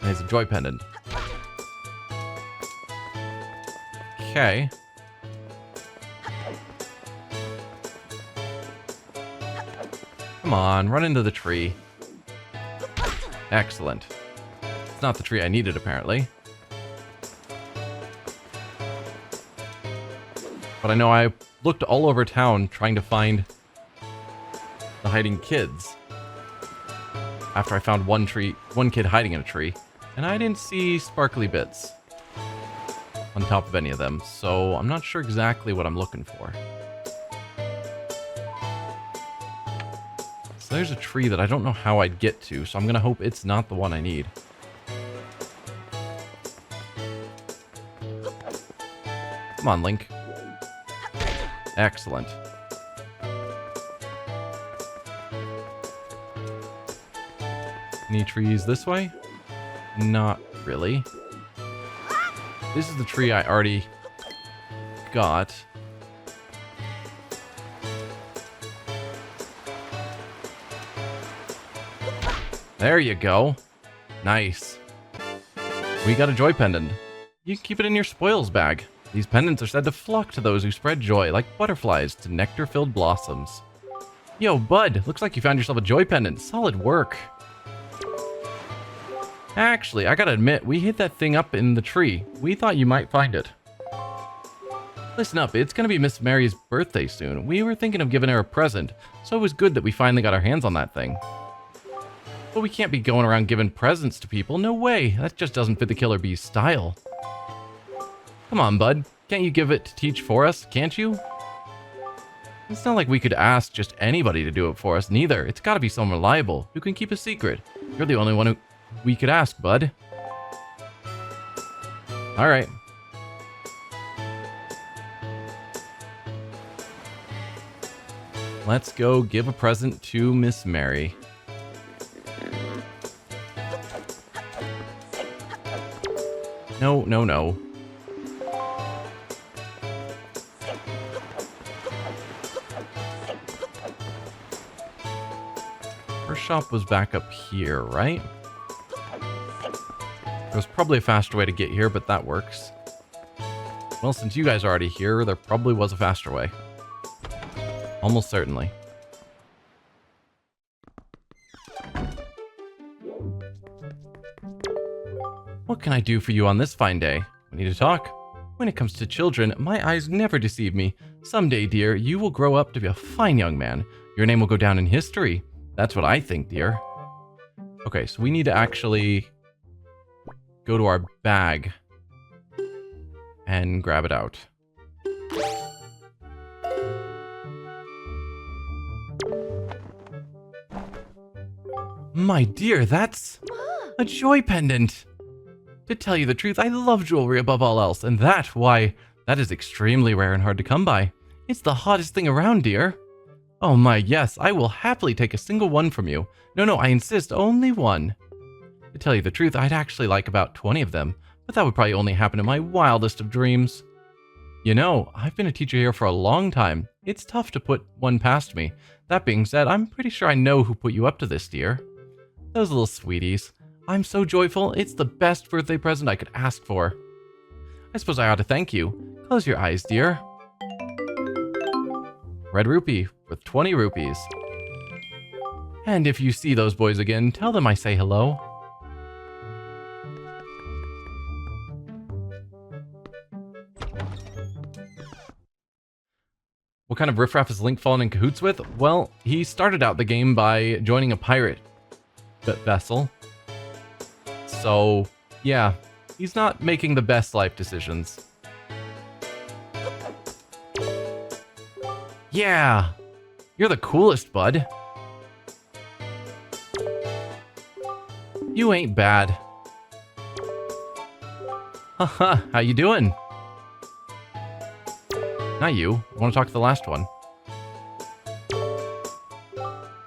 And it's a joy pendant. Okay. Come on, run into the tree. Excellent. It's not the tree I needed, apparently. But I know I looked all over town trying to find the hiding kids. After I found one kid hiding in a tree. And I didn't see sparkly bits on top of any of them. So I'm not sure exactly what I'm looking for. There's a tree that I don't know how I'd get to, so I'm gonna hope it's not the one I need. Come on, Link. Excellent. Any trees this way? Not really. This is the tree I already got. There you go. Nice. We got a joy pendant. You can keep it in your spoils bag. These pendants are said to flock to those who spread joy like butterflies to nectar-filled blossoms. Yo, Bud, looks like you found yourself a joy pendant. Solid work. Actually, I gotta admit, we hid that thing up in the tree. We thought you might find it. Listen up, it's gonna be Miss Mary's birthday soon. We were thinking of giving her a present, so it was good that we finally got our hands on that thing. But we can't be going around giving presents to people. No way. That just doesn't fit the Killer Bee's style. Come on, Bud. Can't you give it to Teach for us? Can't you? It's not like we could ask just anybody to do it for us, neither. It's gotta be someone reliable who can keep a secret. You're the only one who we could ask, Bud. Alright. Let's go give a present to Miss Mary. No, no, no. Her shop was back up here, right? There was probably a faster way to get here, but that works. Well, since you guys are already here, there probably was a faster way. Almost certainly. What can I do for you on this fine day? We need to talk. When it comes to children, my eyes never deceive me. Someday, dear, you will grow up to be a fine young man. Your name will go down in history. That's what I think, dear. Okay, so we need to actually go to our bag and grab it out. My dear, that's a joy pendant. To tell you the truth, I love jewelry above all else, and why, that is extremely rare and hard to come by. It's the hottest thing around, dear. Oh my, yes, I will happily take a single one from you. No, I insist, only one. To tell you the truth, I'd actually like about 20 of them, but that would probably only happen in my wildest of dreams. You know, I've been a teacher here for a long time. It's tough to put one past me. That being said, I'm pretty sure I know who put you up to this, dear. Those little sweeties. I'm so joyful, it's the best birthday present I could ask for. I suppose I ought to thank you. Close your eyes, dear. Red rupee with 20 rupees. And if you see those boys again, tell them I say hello. What kind of riffraff is Link fallen in cahoots with? Well, he started out the game by joining a pirate vessel. So, yeah, he's not making the best life decisions. Yeah, you're the coolest, bud. You ain't bad. Haha, how you doing? Not you. I want to talk to the last one.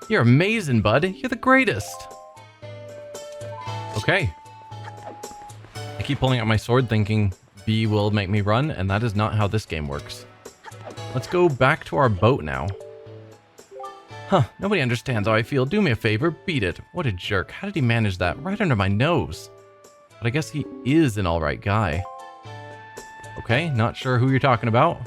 You're amazing, bud. You're the greatest. Okay. I keep pulling out my sword thinking B will make me run, and that is not how this game works. Let's go back to our boat now. Huh, nobody understands how I feel. Do me a favor, beat it. What a jerk. How did he manage that right under my nose? But I guess he is an alright guy. Okay, not sure who you're talking about.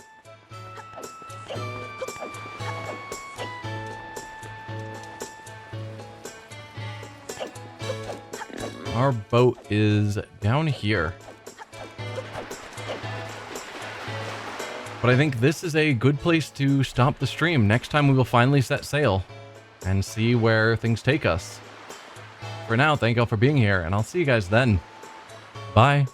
Our boat is down here. But I think this is a good place to stop the stream. Next time we will finally set sail and see where things take us. For now, thank y'all for being here, and I'll see you guys then. Bye.